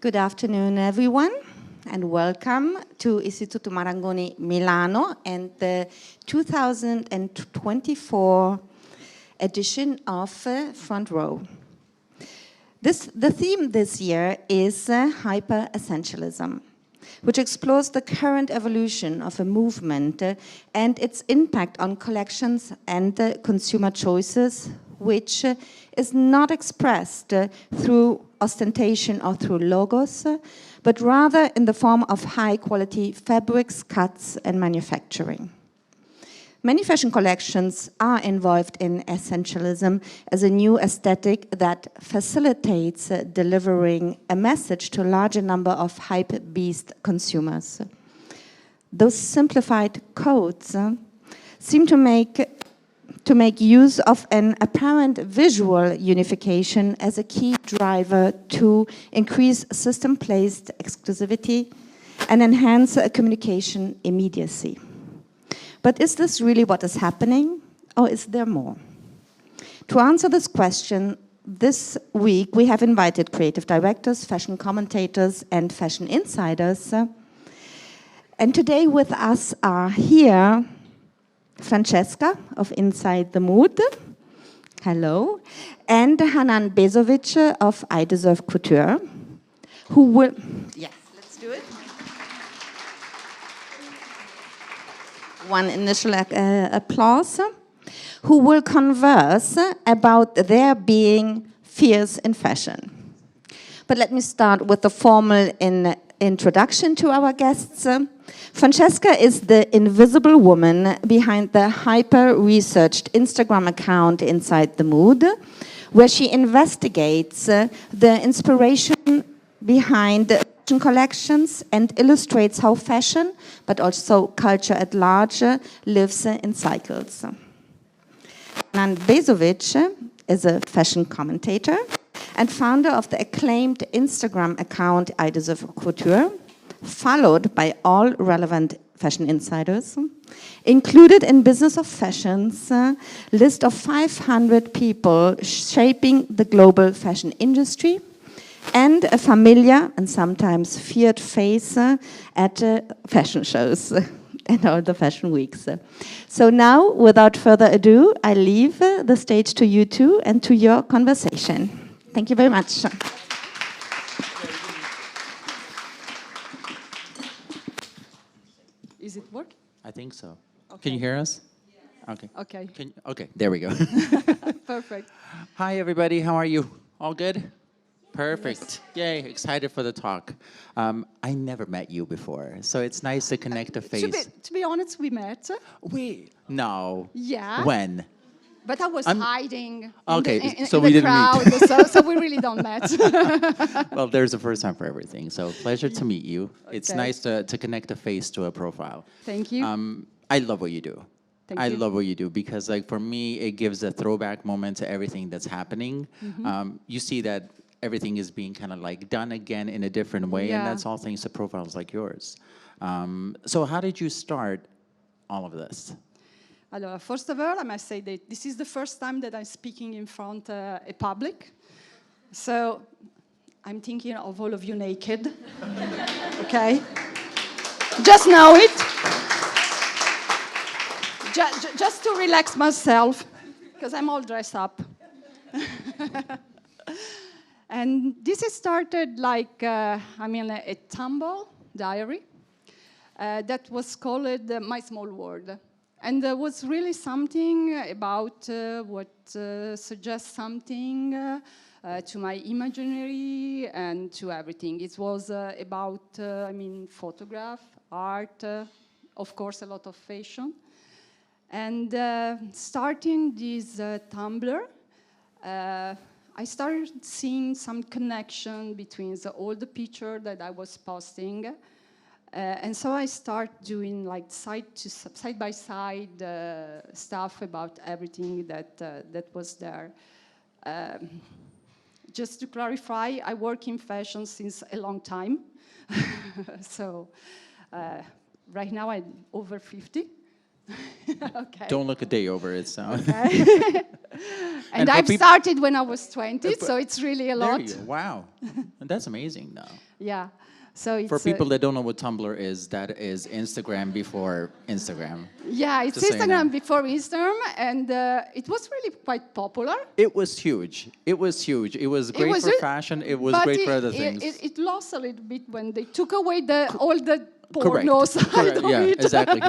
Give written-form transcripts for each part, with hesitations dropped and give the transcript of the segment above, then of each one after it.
Good afternoon, everyone, and welcome to istitutomarangoni Milano and the 2024 edition of Front Row. The theme this year is hyper-essentialism, which explores the current evolution of a movement and its impact on collections and consumer choices, which is not expressed through ostentation or through logos, but rather in the form of high-quality fabrics, cuts, and manufacturing. Many fashion collections are involved in essentialism as a new aesthetic that facilitates delivering a message to a larger number of hype-beast consumers. Those simplified codes seem to make use of an apparent visual unification as a key driver to increase system-placed exclusivity and enhance communication immediacy. But is this really what is happening, or is there more? To answer this question, this week we have invited creative directors, fashion commentators, and fashion insiders. And today with us are here Francesca of InsideTheMood, hello, and Hanan Besovic of I Deserve Couture, who will, yes, let's do it. One initial applause, who will converse about their being fierce in fashion. But let me start with the formal introduction to our guests. Francesca is the invisible woman behind the hyper-researched Instagram account InsideTheMood, where she investigates the inspiration behind fashion collections and illustrates how fashion, but also culture at large, lives in cycles. Hanan Besovic is a fashion commentator and founder of the acclaimed Instagram account I Deserve Couture, followed by all relevant fashion insiders, included in Business of Fashion's list of 500 people shaping the global fashion industry, and a familiar and sometimes feared face at fashion shows and all the fashion weeks. So now, without further ado, I leave the stage to you two and to your conversation. Thank you very much. Is it working? I think so. Okay. Can you hear us? Yeah. Okay. Okay. Okay, there we go. Perfect. Hi, everybody. How are you? All good? Perfect. Yay, excited for the talk. I never met you before, so it's nice to connect a face. To be honest, we met. No. Yeah. When? But I was hiding Okay, in so the we didn't crowd, meet. so we really don't met. Well, there's a first time for everything, so pleasure to meet you. It's Okay. nice to connect a face to a profile. Thank you. I love what you do. Thank I you. love what you do because, like, for me, it gives a throwback moment to everything that's happening. You see that everything is being kind of like done again in a different way, and Yeah. that's all thanks to profiles like yours. So how did you start all of this? Allora, first of all, I must say that this is the first time that I'm speaking in front of a public. So I'm thinking of all of you naked. Okay? Just know it. Just to relax myself, because I'm all dressed up. And this has started like, a tumble diary that was called My Small World. And there was really something about what suggests something to my imaginary and to everything. It was about, photograph, art, of course, a lot of fashion. And starting this Tumblr, I started seeing some connection between all the pictures that I was posting. And so I started doing like side-by-side stuff about everything that was there. Just to clarify, I work in fashion since a long time. So right now I'm over 50. Okay. Don't look a day over it. So. Okay. And for I've peop- started when I was 20, so it's really a There lot. you go. Wow. And that's amazing, though. Yeah. So it's For people that don't know what Tumblr is, that is Instagram before Instagram. yeah, it's Just so you know. Instagram before Instagram, and it was really quite popular. It was huge. It was huge. It was great for fashion. It was but great for other things. It lost a little bit when they took away all the Correct. porno side Correct. of Yeah, it. exactly.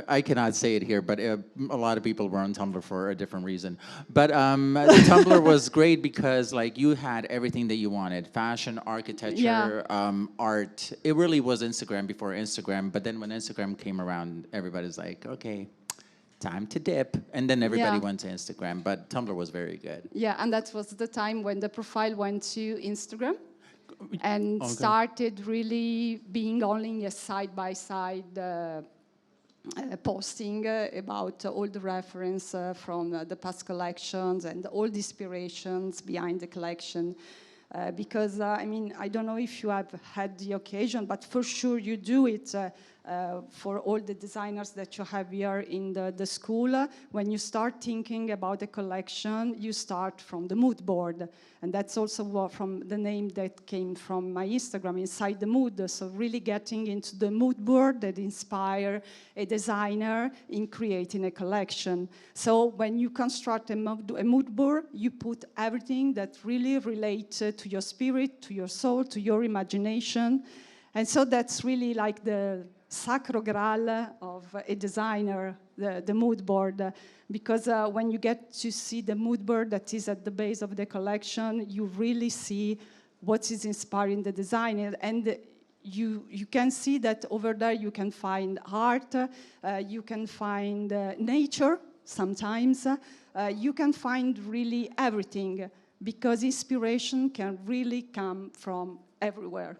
I cannot say it here, but a lot of people were on Tumblr for a different reason. But the Tumblr was great because like you had everything that you wanted: fashion, architecture, art. It really was Instagram before Instagram. But then when Instagram came around, everybody's like, okay, time to dip, and then everybody Yeah. went to Instagram. But Tumblr was very good. Yeah, and that was the time when the profile went to Instagram and Okay. started really being only a side-by-side posting about all the reference from the past collections and all the inspirations behind the collection. Because, I mean, I don't know if you have had the occasion, but for sure you do it for all the designers that you have here in the school. When you start thinking about the collection, you start from the mood board. And that's also from the name that came from my Instagram, Inside the Mood. So really getting into the mood board that inspire a designer in creating a collection. So when you construct a mood board, you put everything that really relates to your spirit, to your soul, to your imagination. And so that's really like the sacro graal of a designer, the mood board, because when you get to see the mood board that is at the base of the collection, you really see what is inspiring the designer, and you can see that over there you can find art, you can find nature sometimes, you can find really everything, because inspiration can really come from everywhere.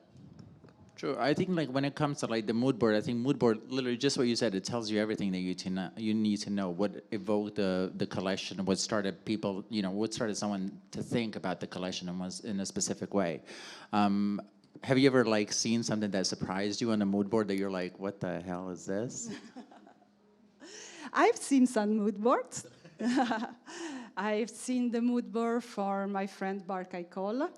True. I think like when it comes to like the mood board, I think mood board, literally just what you said, it tells you everything that you need to know. What evoked the collection, what started people, what started someone to think about the collection and was in a specific way. Have you ever like seen something that surprised you on a mood board that you're like, what the hell is this? I've seen some mood boards. I've seen the mood board for my friend kakao.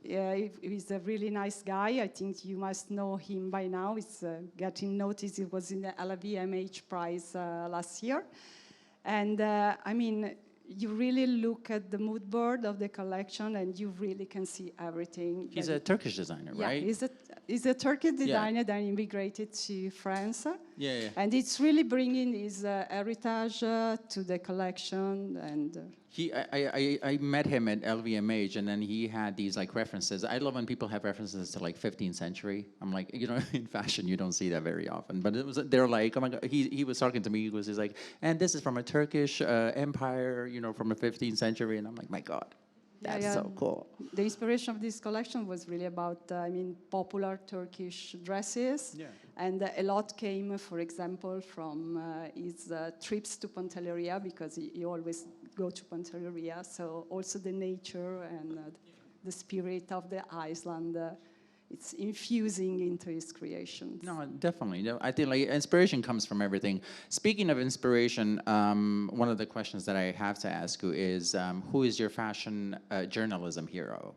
He's a really nice guy. I think you must know him by now. He's getting noticed. He was in the LVMH prize last year. And I mean, you really look at the mood board of the collection and you really can see everything. He's a Turkish designer, right? Yeah, he's a Turkish designer that immigrated to France. Yeah. And it's really bringing his heritage to the collection. And I met him at LVMH, and then he had these like references. I love when people have references to like 15th century. I'm like, in fashion you don't see that very often. But they're like, oh my God. He was talking to me. He's like, and this is from a Turkish empire, from the 15th century. And I'm like, my God, that's so cool. The inspiration of this collection was really about, popular Turkish dresses. Yeah. And a lot came, for example, from his trips to Pantelleria, because he always go to Pantelleria. So also the nature and the spirit of the Iceland, it's infusing into his creations. No, definitely. I think like inspiration comes from everything. Speaking of inspiration, one of the questions that I have to ask you is, who is your fashion journalism hero?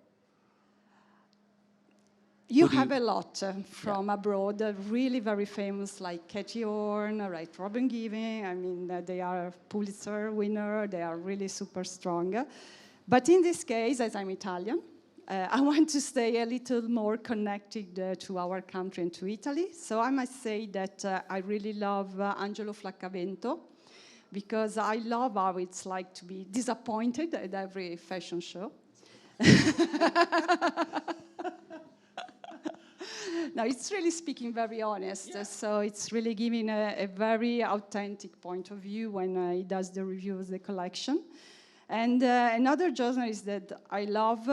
You have a lot from abroad, really very famous, like Katie Horn, right? Robin Giving. They are Pulitzer winner. They are really super strong. But in this case, as I'm Italian, I want to stay a little more connected to our country and to Italy. So I must say that I really love Angelo Flaccavento, because I love how it's like to be disappointed at every fashion show. No, it's really speaking very honest. Yeah. So it's really giving a very authentic point of view when he does the review of the collection. And another journalist that I love,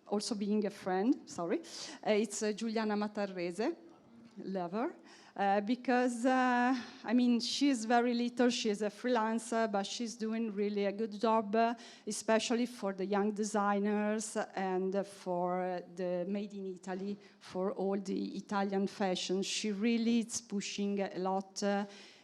also being a friend, it's Giuliana Matarrese, lover. Because, she's very little, she's a freelancer, but she's doing really a good job, especially for the young designers and for the Made in Italy, for all the Italian fashion. She really is pushing a lot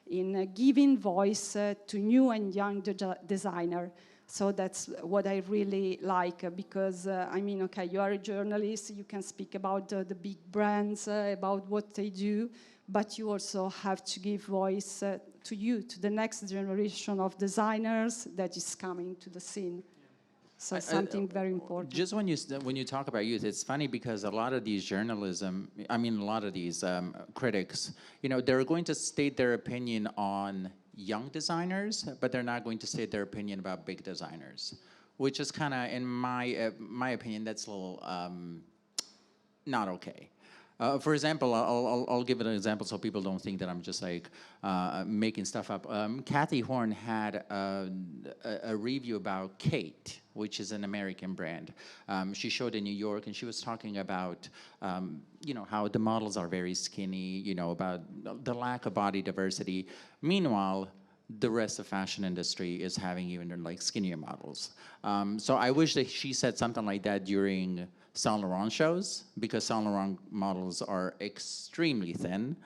in giving voice to new and young designer. So that's what I really like, because, I mean, okay, you are a journalist, you can speak about the big brands, about what they do, but you also have to give voice to the next generation of designers that is coming to the scene. So something very important. Just when you talk about youth, it's funny because a lot of these a lot of these critics, they're going to state their opinion on young designers, but they're not going to state their opinion about big designers, which is kind of, in my opinion, that's a little not okay. For example, I'll give it an example so people don't think that I'm just like making stuff up. Kathy Horn had a review about Kate, which is an American brand. She showed in New York, and she was talking about how the models are very skinny, about the lack of body diversity. Meanwhile, the rest of fashion industry is having even like skinnier models. So I wish that she said something like that during Saint Laurent shows, because Saint Laurent models are extremely thin.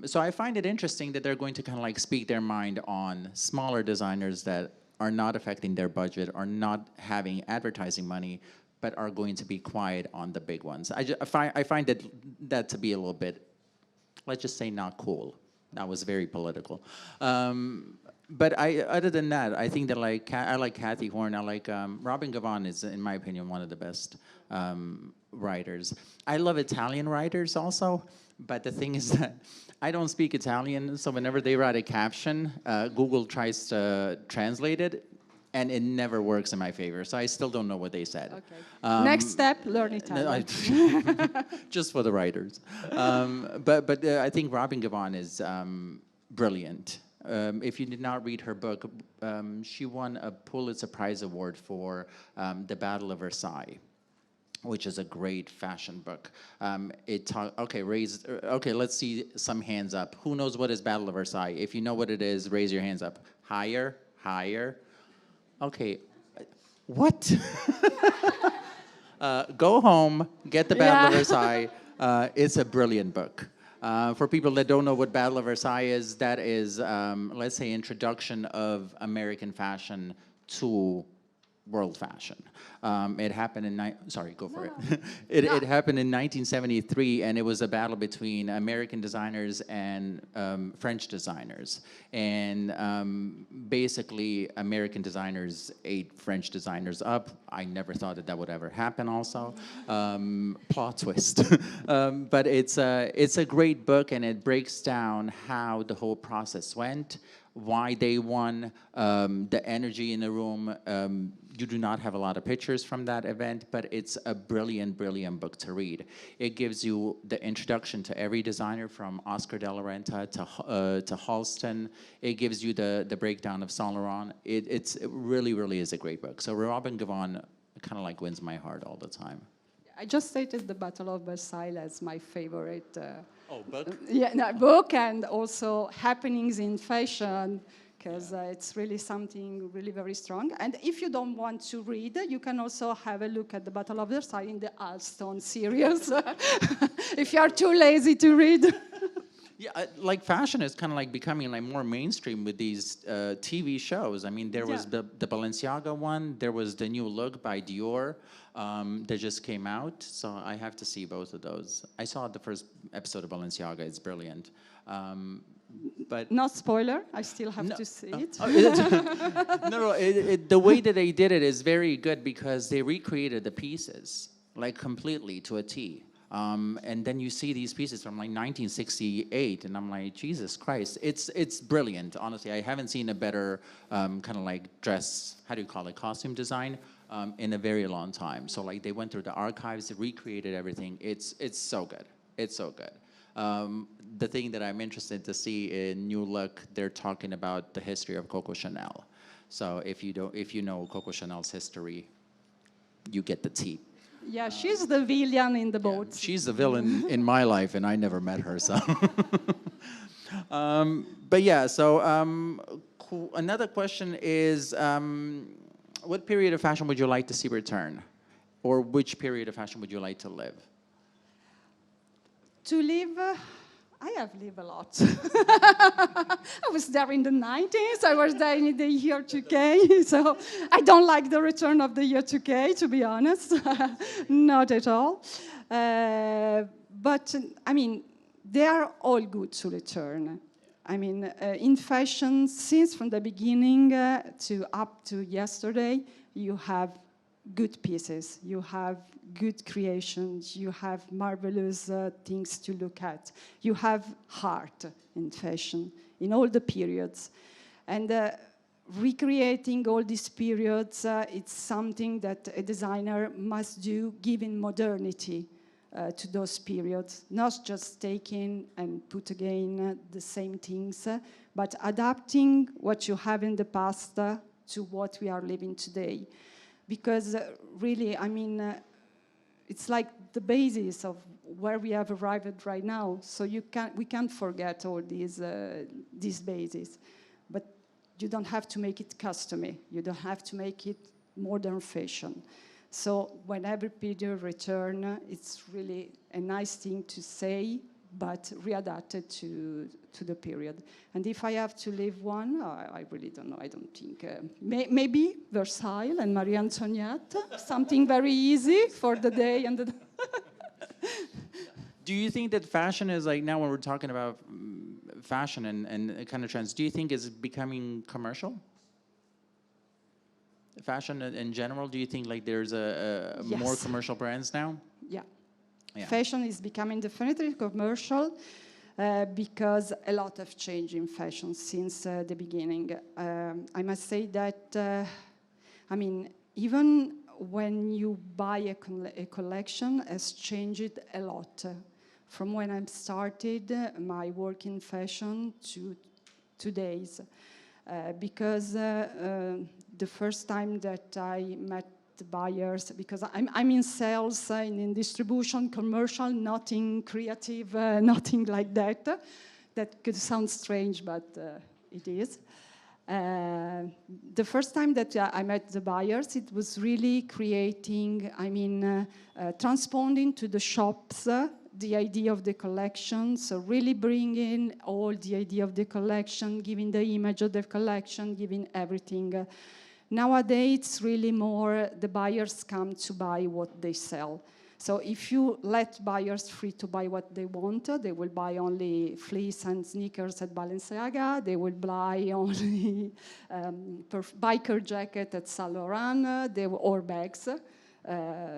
So I find it interesting that they're going to kind of like speak their mind on smaller designers that are not affecting their budget, are not having advertising money, but are going to be quiet on the big ones. I find that to be a little bit, let's just say, not cool. That was very political. But other than that, I think that I like Kathy Horn. I like Robin Gavon is, in my opinion, one of the best writers. I love Italian writers also, but the thing is that I don't speak Italian, so whenever they write a caption, Google tries to translate it, and it never works in my favor. So I still don't know what they said. Okay. Next step, learn Italian. Just for the writers. But I think Robin Gavon is brilliant. If you did not read her book, she won a Pulitzer Prize Award for The Battle of Versailles, which is a great fashion book. Okay, let's see some hands up. Who knows what is Battle of Versailles? If you know what it is, raise your hands up. Higher, higher. Okay, what? Go home, get the Battle of Versailles. It's a brilliant book. For people that don't know what Battle of Versailles is, that is, let's say, introduction of American fashion to world fashion. It happened in, It happened in 1973, and it was a battle between American designers and French designers. And basically, American designers ate French designers up. I never thought that would ever happen also. Plot twist. But it's a great book, and it breaks down how the whole process went, why they won, the energy in the room. You do not have a lot of pictures from that event, but it's a brilliant, brilliant book to read. It gives you the introduction to every designer from Oscar de la Renta to Halston. It gives you the breakdown of Saint Laurent. It really, really is a great book. So Robin Gavon kind of like wins my heart all the time. I just stated the Battle of Versailles as my favorite book? Book, and also happenings in fashion, because it's really something really very strong. And if you don't want to read, you can also have a look at the Battle of Versailles in the Alston series, if you are too lazy to read. Yeah, like fashion is kind of like becoming like more mainstream with these TV shows. I mean, there was the Balenciaga one, there was the new look by Dior that just came out. So I have to see both of those. I saw the first episode of Balenciaga. It's brilliant. But not spoiler, I still have to see it. The way that they did it is very good because they recreated the pieces like completely to a T. And then you see these pieces from like 1968, and I'm like, Jesus Christ, it's brilliant. Honestly, I haven't seen a better kind of like dress, how do you call it, costume design in a very long time. So like they went through the archives, they recreated everything. It's so good. It's so good. The thing that I'm interested to see in New Look, they're talking about the history of Coco Chanel. So if you know Coco Chanel's history, you get the tea. Yeah, she's the villain in the boat. Yeah, she's the villain in my life, and I never met her. So, but yeah. So another question is, what period of fashion would you like to see return, or which period of fashion would you like to live? To live, I have lived a lot. I was there in the 90s. I was there in the year 2K. So I don't like the return of the year 2K, to be honest. Not at all. But, I mean, they are all good to return. I mean, in fashion, since from the beginning to up to yesterday, you have good pieces, you have good creations, you have marvelous things to look at. You have heart in fashion, in all the periods. And recreating all these periods, it's something that a designer must do, giving modernity to those periods, not just taking and put again the same things, but adapting what you have in the past to what we are living today. Because really, I mean, it's like the basis of where we have arrived right now. So we can't forget all these bases. But you don't have to make it customary. You don't have to make it modern fashion. So when every period return, it's really a nice thing to say, but readapted to the period. And if I have to leave one, I really don't know. I don't think. Maybe Versailles and Marie Antoinette, something very easy for the day and the Do you think that fashion is like, now when we're talking about fashion and kind of trends, do you think it's becoming commercial? Fashion in general, do you think like there's a Yes. more commercial brands now? Yeah. Yeah. Fashion is becoming definitely commercial because a lot have changed in fashion since the beginning. I must say that, I mean, even when you buy a collection has changed a lot from when I started my work in fashion to today's. Because the first time that I met the buyers, because I'm in sales, in distribution, commercial, nothing creative, nothing like that. That could sound strange, but it is. The first time that I met the buyers, it was really creating, I mean, transponding to the shops the idea of the collection, so really bringing all the idea of the collection, giving the image of the collection, giving everything. Nowadays, it's really more the buyers come to buy what they sell. So if you let buyers free to buy what they want, they will buy only fleece and sneakers at Balenciaga, they will buy only biker jacket at Saint Laurent, or bags.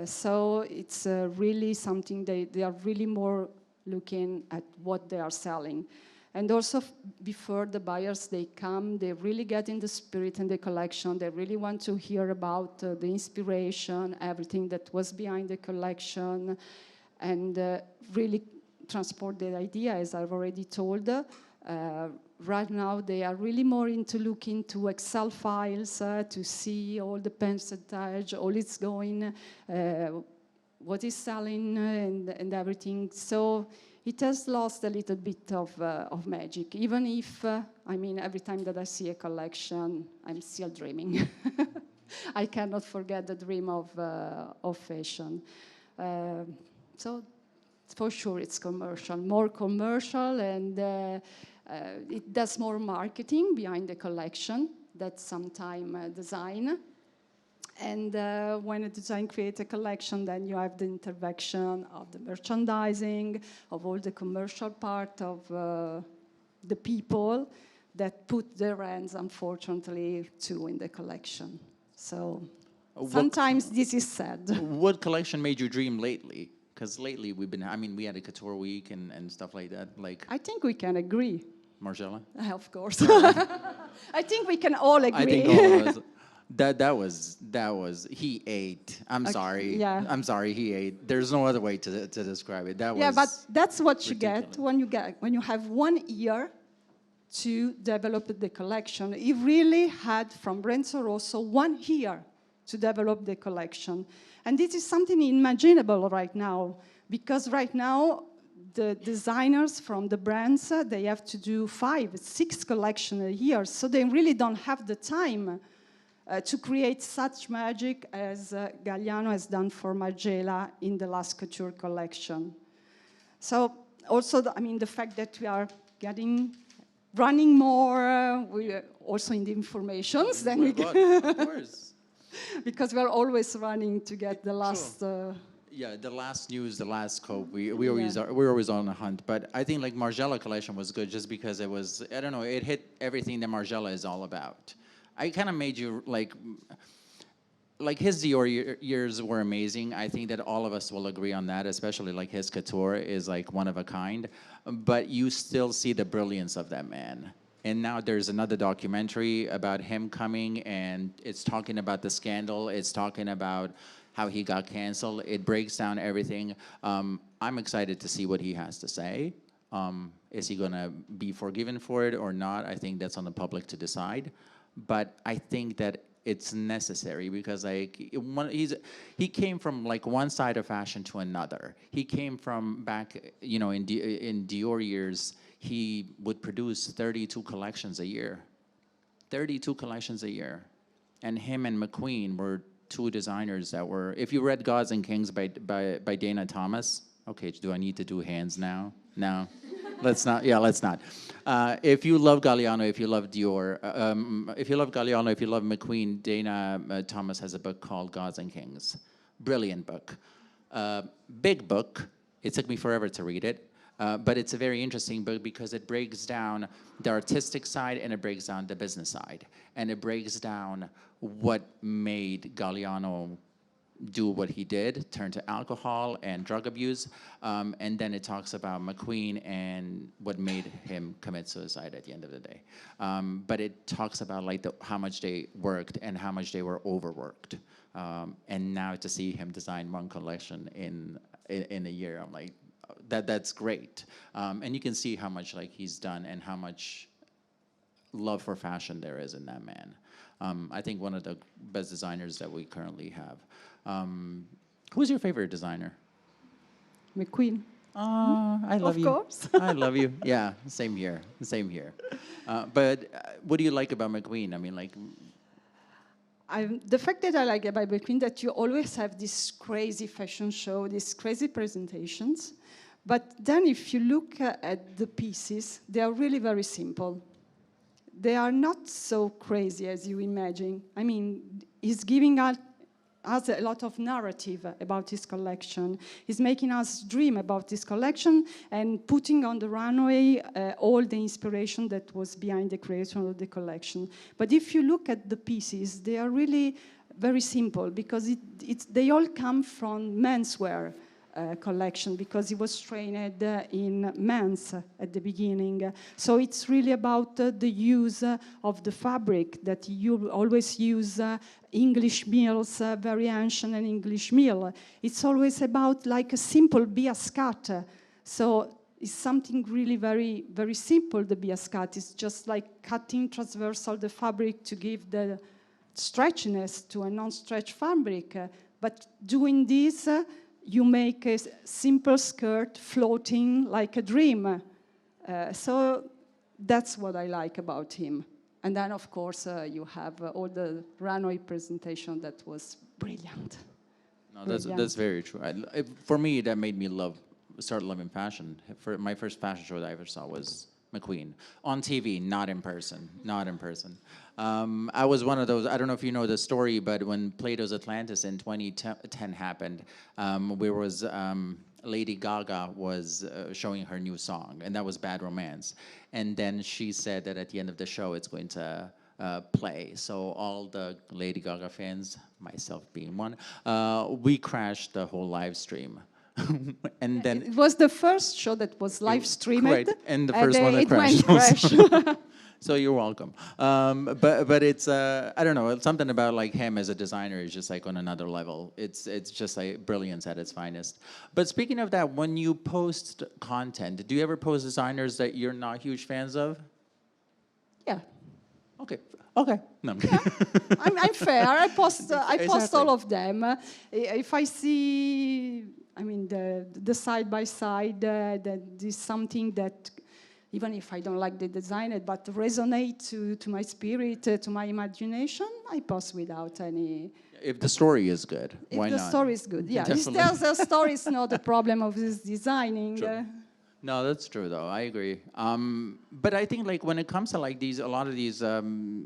So it's really something they are really more looking at what they are selling. And also before the buyers, they come, they really get in the spirit and the collection. They really want to hear about the inspiration, everything that was behind the collection, and really transport the idea, as I've already told. Right now, they are really more into looking to Excel files to see all the percentage, all it's going, what is selling, and everything. So it has lost a little bit of magic, even if, I mean, every time that I see a collection, I'm still dreaming. I cannot forget the dream of fashion. So for sure it's commercial, more commercial, and it does more marketing behind the collection. That's sometimes design. And when a design creates a collection, then you have the intervention of the merchandising, of all the commercial part of the people that put their hands, unfortunately, too, in the collection. So sometimes this is sad. What collection made you dream lately? Because lately we've been, I mean, we had a couture week and stuff like that. Like, I think we can agree. Marcella? Of course. I think we can all agree. I think all of us. That was he ate. I'm sorry. Yeah. I'm sorry, he ate. There's no other way to describe it. That was. Yeah, but that's what you ridiculous. get when you have 1 year to develop the collection. He really had from Renzo Rosso 1 year to develop the collection. And this is something unimaginable right now, because right now the designers from the brands, they have to do 5, 6 collections a year, so they really don't have the time to create such magic as Galliano has done for Margiela in the last couture collection. So also, the fact that we are running more, we are also in the informations. Then we of course. Because we're always running to get the last. Yeah, the last news, the last scope. We're always on the hunt. But I think like Margiela collection was good just because it was, I don't know, it hit everything that Margiela is all about. I kind of made you like his Dior years were amazing. I think that all of us will agree on that, especially like his couture is like one of a kind. But you still see the brilliance of that man. And now there's another documentary about him coming, and it's talking about the scandal. It's talking about how he got canceled. It breaks down everything. I'm excited to see what he has to say. Is he gonna be forgiven for it or not? I think that's on the public to decide. But I think that it's necessary because like he came from like one side of fashion to another. He came from back, you know, in Dior years, he would produce 32 collections a year. 32 collections a year. And him and McQueen were two designers that were, if you read Gods and Kings by Dana Thomas, okay, do I need to do hands now? No. Let's not. Yeah, let's not. If you love Galliano, if you love Dior, if you love Galliano, if you love McQueen, Dana Thomas has a book called Gods and Kings. Brilliant book. Big book. It took me forever to read it. But it's a very interesting book because it breaks down the artistic side and it breaks down the business side. And it breaks down what made Galliano do what he did, turn to alcohol and drug abuse. And then it talks about McQueen and what made him commit suicide at the end of the day. But it talks about like how much they worked and how much they were overworked. And now to see him design one collection in a year, I'm like, that's great. And you can see how much like he's done and how much love for fashion there is in that man. I think one of the best designers that we currently have. Who's your favorite designer? McQueen. I love you. Of course. I love you. Yeah, same here. Same here. But what do you like about McQueen? I mean, like... the fact that I like about McQueen that you always have this crazy fashion show, these crazy presentations. But then if you look at the pieces, they are really very simple. They are not so crazy as you imagine. I mean, he's giving us a lot of narrative about his collection. He's making us dream about this collection and putting on the runway all the inspiration that was behind the creation of the collection. But if you look at the pieces, they are really very simple because they all come from menswear collection because he was trained in men's at the beginning. So it's really about the use of the fabric that you always use English mills, very ancient and English mill. It's always about like a simple biascat. So it's something really very, very simple, the biascat. It's just like cutting transversal the fabric to give the stretchiness to a non-stretch fabric. But doing this, you make a simple skirt floating like a dream. So that's what I like about him. And then, of course, you have all the runway presentation that was brilliant. No, that's very true. For me, that made me start loving fashion. For my first fashion show that I ever saw was McQueen. On TV, not in person. Not in person. I was one of those, I don't know if you know the story, but when Plato's Atlantis in 2010 happened, Lady Gaga was showing her new song, and that was Bad Romance. And then she said that at the end of the show, it's going to play. So all the Lady Gaga fans, myself being one, we crashed the whole live stream. And then it was the first show that was live streamed. Right, and the first one that crashed. So you're welcome. But it's I don't know, something about like him as a designer is just like on another level. It's just like brilliance at its finest. But speaking of that, when you post content, do you ever post designers that you're not huge fans of? Yeah. Okay. No. Yeah. I'm fair. I post Exactly. all of them. If I see, I mean, the side by side, that is something that, even if I don't like the design, but resonate to my spirit, to my imagination, I post without any... If the story is good, why not? If the story is good, yeah. Definitely. If the story is not the problem of this designing. Sure. No, that's true though. I agree. But I think like when it comes to like a lot of these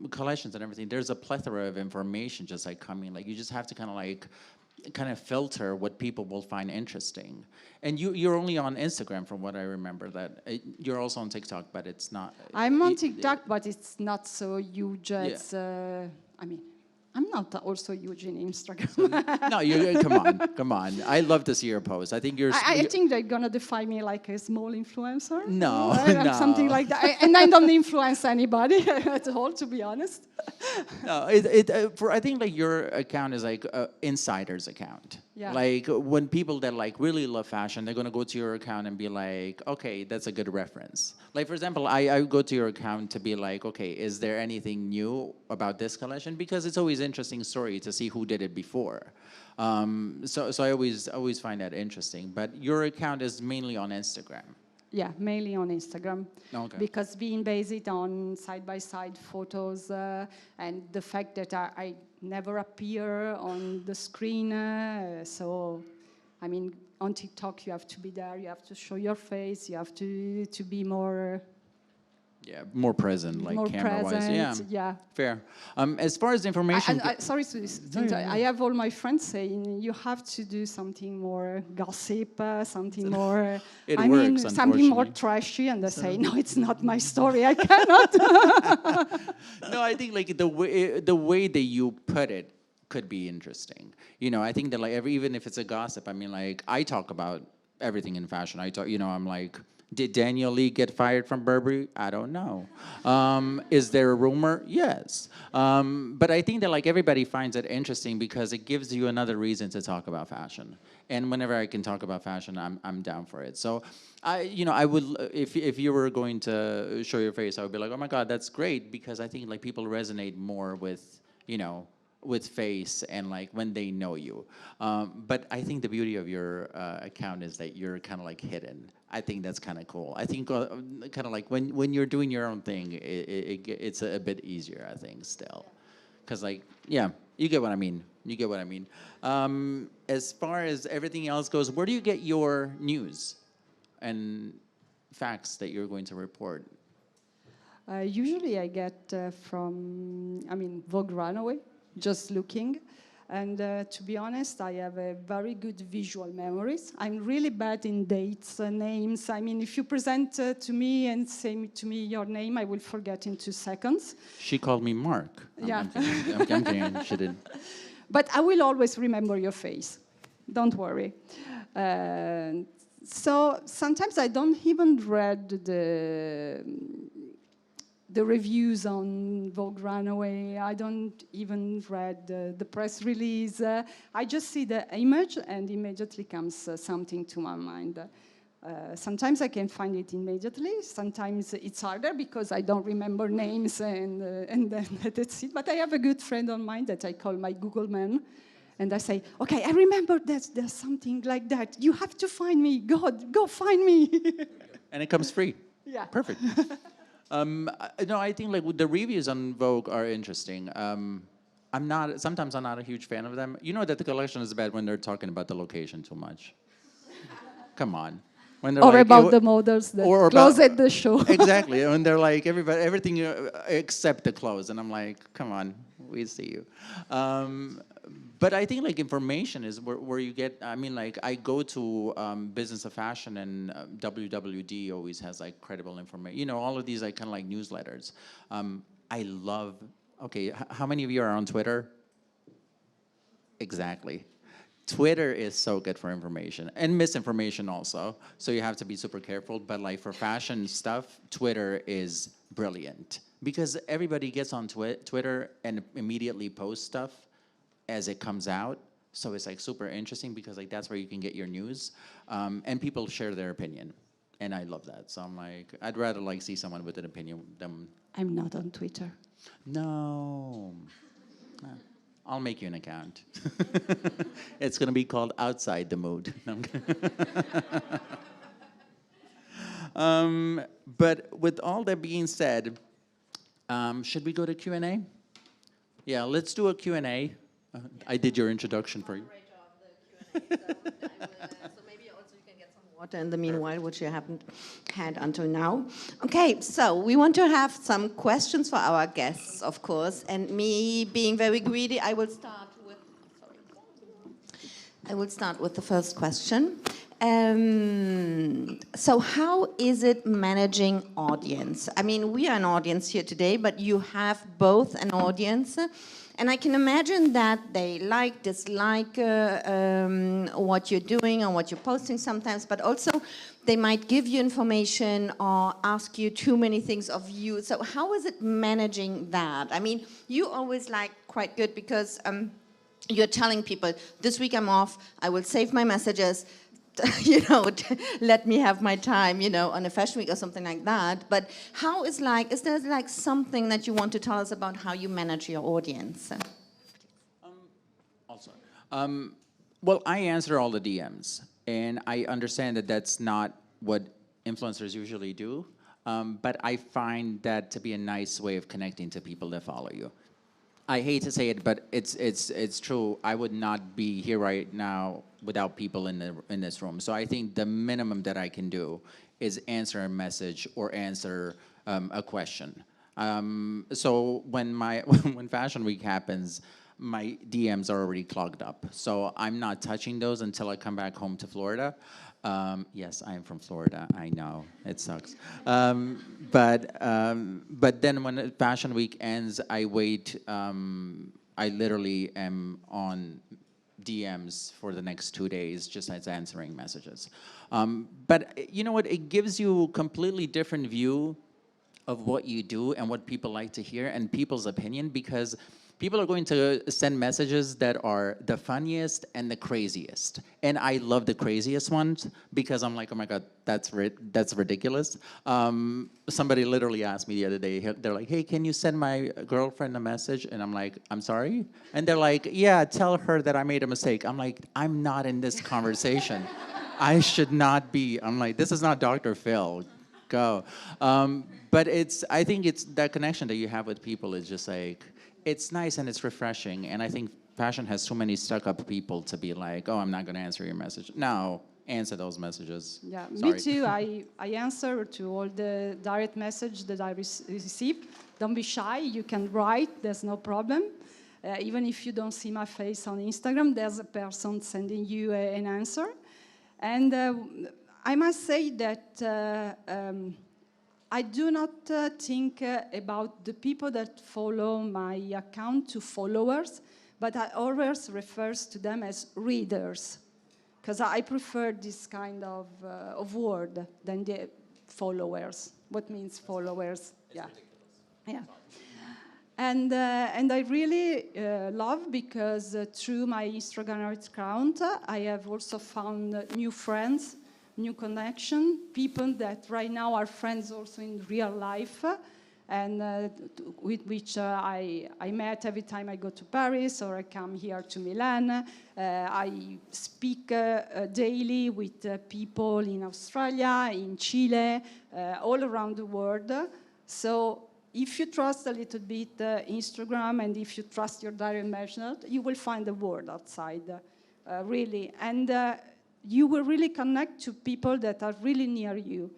collections and everything, there's a plethora of information just like coming. Like you just have to kind of filter what people will find interesting. And you're only on Instagram, from what I remember. That you're also on TikTok, but it's not. I'm on TikTok, but it's not so huge. It's, I mean, I'm not also huge in Instagram. No, come on. I love to see your posts. I think I think they're gonna define me like a small influencer. No, no. Something like that. And I don't influence anybody at all, to be honest. No, I think like your account is like an insider's account. Yeah. Like when people that like really love fashion, they're gonna go to your account and be like, okay, that's a good reference. Like for example, I go to your account to be like, okay, is there anything new about this collection? Because it's always interesting story to see who did it before. So I always find that interesting. But your account is mainly on Instagram. Yeah, mainly on Instagram. Okay. Because being based on side-by-side photos and the fact that I never appear on the screen. So, I mean, on TikTok you have to be there, you have to show your face, you have to be more... Yeah, more present, like more camera-wise. present, yeah. Fair. As far as information... Sorry, I have all my friends saying you have to do something more gossip, something more... something more trashy, and they say, no, it's not my story, I cannot. No, I think like the way that you put it could be interesting. You know, I think that like even if it's a gossip, I mean, like I talk about everything in fashion. I'm like... Did Daniel Lee get fired from Burberry? I don't know. Is there a rumor? Yes. But I think that like everybody finds it interesting because it gives you another reason to talk about fashion. And whenever I can talk about fashion, I'm down for it. So I would, if you were going to show your face, I would be like, oh my God, that's great, because I think like people resonate more with, with face and like when they know you. But I think the beauty of your account is that you're kind of like hidden. I think that's kind of cool. I think kind of like when you're doing your own thing, it's a bit easier, I think, still. Because like, yeah, you get what I mean. As far as everything else goes, where do you get your news and facts that you're going to report? Usually I get from, Vogue Runaway, just looking. And to be honest, I have a very good visual memories. I'm really bad in dates, names. I mean, if you present to me and say to me your name, I will forget in 2 seconds. She called me Mark. Yeah. I'm kidding. She didn't. But I will always remember your face. Don't worry. So sometimes I don't even read the reviews on Vogue Runaway. I don't even read the press release. I just see the image and immediately comes something to my mind. Sometimes I can find it immediately. Sometimes it's harder because I don't remember names and then that's it. But I have a good friend of mine that I call my Google man. And I say, okay, I remember that there's something like that. You have to find me. God, go find me. And it comes free. Yeah. Perfect. No, I think like the reviews on Vogue are interesting. Sometimes I'm not a huge fan of them. You know that the collection is bad when they're talking about the location too much. Come on. When they're or like, about the models that close at the show. Exactly. When they're like, everything except the clothes. And I'm like, come on, we see you. But I think like information is where you get, I go to Business of Fashion, and WWD always has like credible information. All of these like kind of like newsletters. I love, how many of you are on Twitter? Exactly. Twitter is so good for information and misinformation also. So you have to be super careful. But like for fashion stuff, Twitter is brilliant because everybody gets on Twitter and immediately posts stuff as it comes out. So it's like super interesting because like that's where you can get your news, and people share their opinion, and I love that. So I'm like, I'd rather like see someone with an opinion than... I'm not on Twitter. No. I'll make you an account. It's gonna be called Outside the Mood. But with all that being said, should we go to Q&A? Yeah, let's do a Q&A. I did your introduction for you. Great job, the Q&A. So maybe also you can get some water in the meanwhile, which you haven't had until now. Okay, so we want to have some questions for our guests, of course, and me being very greedy, I will start with the first question. So how is it managing audience? I mean, we are an audience here today, but you have both an audience. And I can imagine that they like, dislike what you're doing or what you're posting sometimes, but also they might give you information or ask you too many things of you. So how is it managing that? I mean, you always like quite good because you're telling people, this week I'm off, I will save my messages, let me have my time, on a fashion week or something like that. But how is there like something that you want to tell us about how you manage your audience? Well, I answer all the DMs, and I understand that that's not what influencers usually do, but I find that to be a nice way of connecting to people that follow you. I hate to say it, but it's true. I would not be here right now without people in this room. So I think the minimum that I can do is answer a message or answer a question. So when Fashion Week happens, my DMs are already clogged up. So I'm not touching those until I come back home to Florida. Yes, I am from Florida. I know it sucks, but then when Fashion Week ends, I wait. I literally am on DMs for the next 2 days, just as answering messages. But you know what? It gives you a completely different view of what you do and what people like to hear and people's opinion, because people are going to send messages that are the funniest and the craziest. And I love the craziest ones because I'm like, oh my God, that's ridiculous. Somebody literally asked me the other day, they're like, hey, can you send my girlfriend a message? And I'm like, I'm sorry? And they're like, yeah, tell her that I made a mistake. I'm like, I'm not in this conversation. I should not be. I'm like, this is not Dr. Phil. Go. But I think it's that connection that you have with people is just like, it's nice and it's refreshing. And I think fashion has so many stuck-up people to be like, oh, I'm not going to answer your message. No, answer those messages. Yeah, Sorry. me too. I answer to all the direct message that I receive. Don't be shy. You can write. There's no problem. Even if you don't see my face on Instagram, there's a person sending you an answer. And I must say that I do not think about the people that follow my account to followers, but I always refer to them as readers, because I prefer this kind of word than the followers. What means followers? Yeah, yeah. And I really love because through my Instagram account, I have also found new friends, new connection, people that right now are friends also in real life, and with which I met every time I go to Paris or I come here to Milan. I speak daily with people in Australia, in Chile, all around the world. So if you trust a little bit Instagram and if you trust your direct message, you will find the world outside, really. And you will really connect to people that are really near you.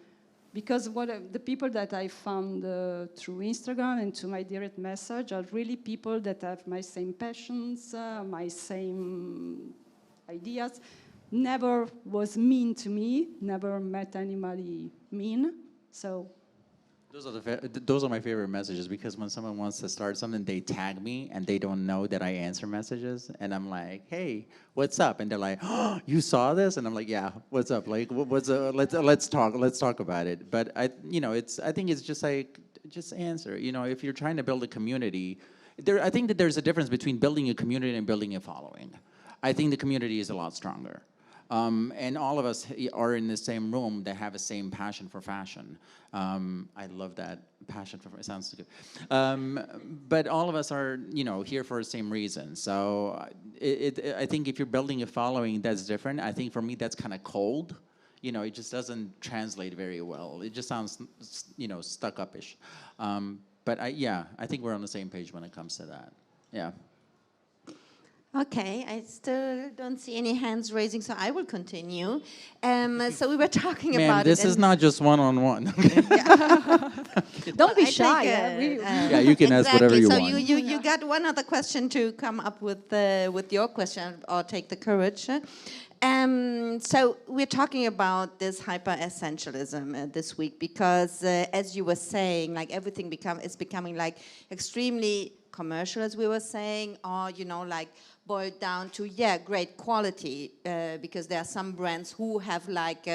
Because the people that I found through Instagram and to my direct message are really people that have my same passions, my same ideas. Never was mean to me, never met anybody mean, so. Those are my favorite messages, because when someone wants to start something, they tag me and they don't know that I answer messages, and I'm like, "Hey, what's up?" And they're like, "Oh, you saw this?" And I'm like, "Yeah, what's up? Like, let's talk about it." But I think it's just like, just answer. If you're trying to build a community, I think that there's a difference between building a community and building a following. I think the community is a lot stronger. And all of us are in the same room that have the same passion for fashion. I love that passion for it. Sounds good. But all of us are, here for the same reason. So I think if you're building a following, that's different. I think for me, that's kind of cold. It just doesn't translate very well. It just sounds, stuck up-ish. But I think we're on the same page when it comes to that. Yeah. Okay, I still don't see any hands raising, so I will continue. So we were talking Ma'am, about this it. is not just one-on-one. Don't be I shy. think, Yeah, you can ask whatever you so want. you got one other question to come up with your question, or take the courage. So we're talking about this hyper-essentialism this week because, as you were saying, like everything is becoming like extremely commercial, as we were saying, or like boiled down to great quality, because there are some brands who have like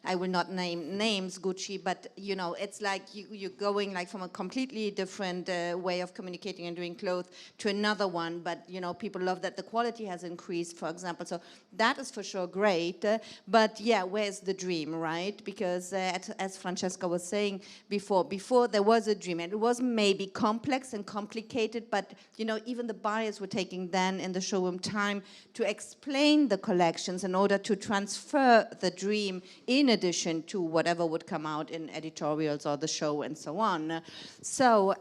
I will not name names, Gucci, but it's like you're going like from a completely different way of communicating and doing clothes to another one, but people love that the quality has increased, for example, so that is for sure great, but where's the dream, right? Because as Francesca was saying before there was a dream, and it was maybe complex and complicated, but even the buyers were taking then in the showroom time to explain the collections in order to transfer the dream in addition to whatever would come out in editorials or the show and so on. So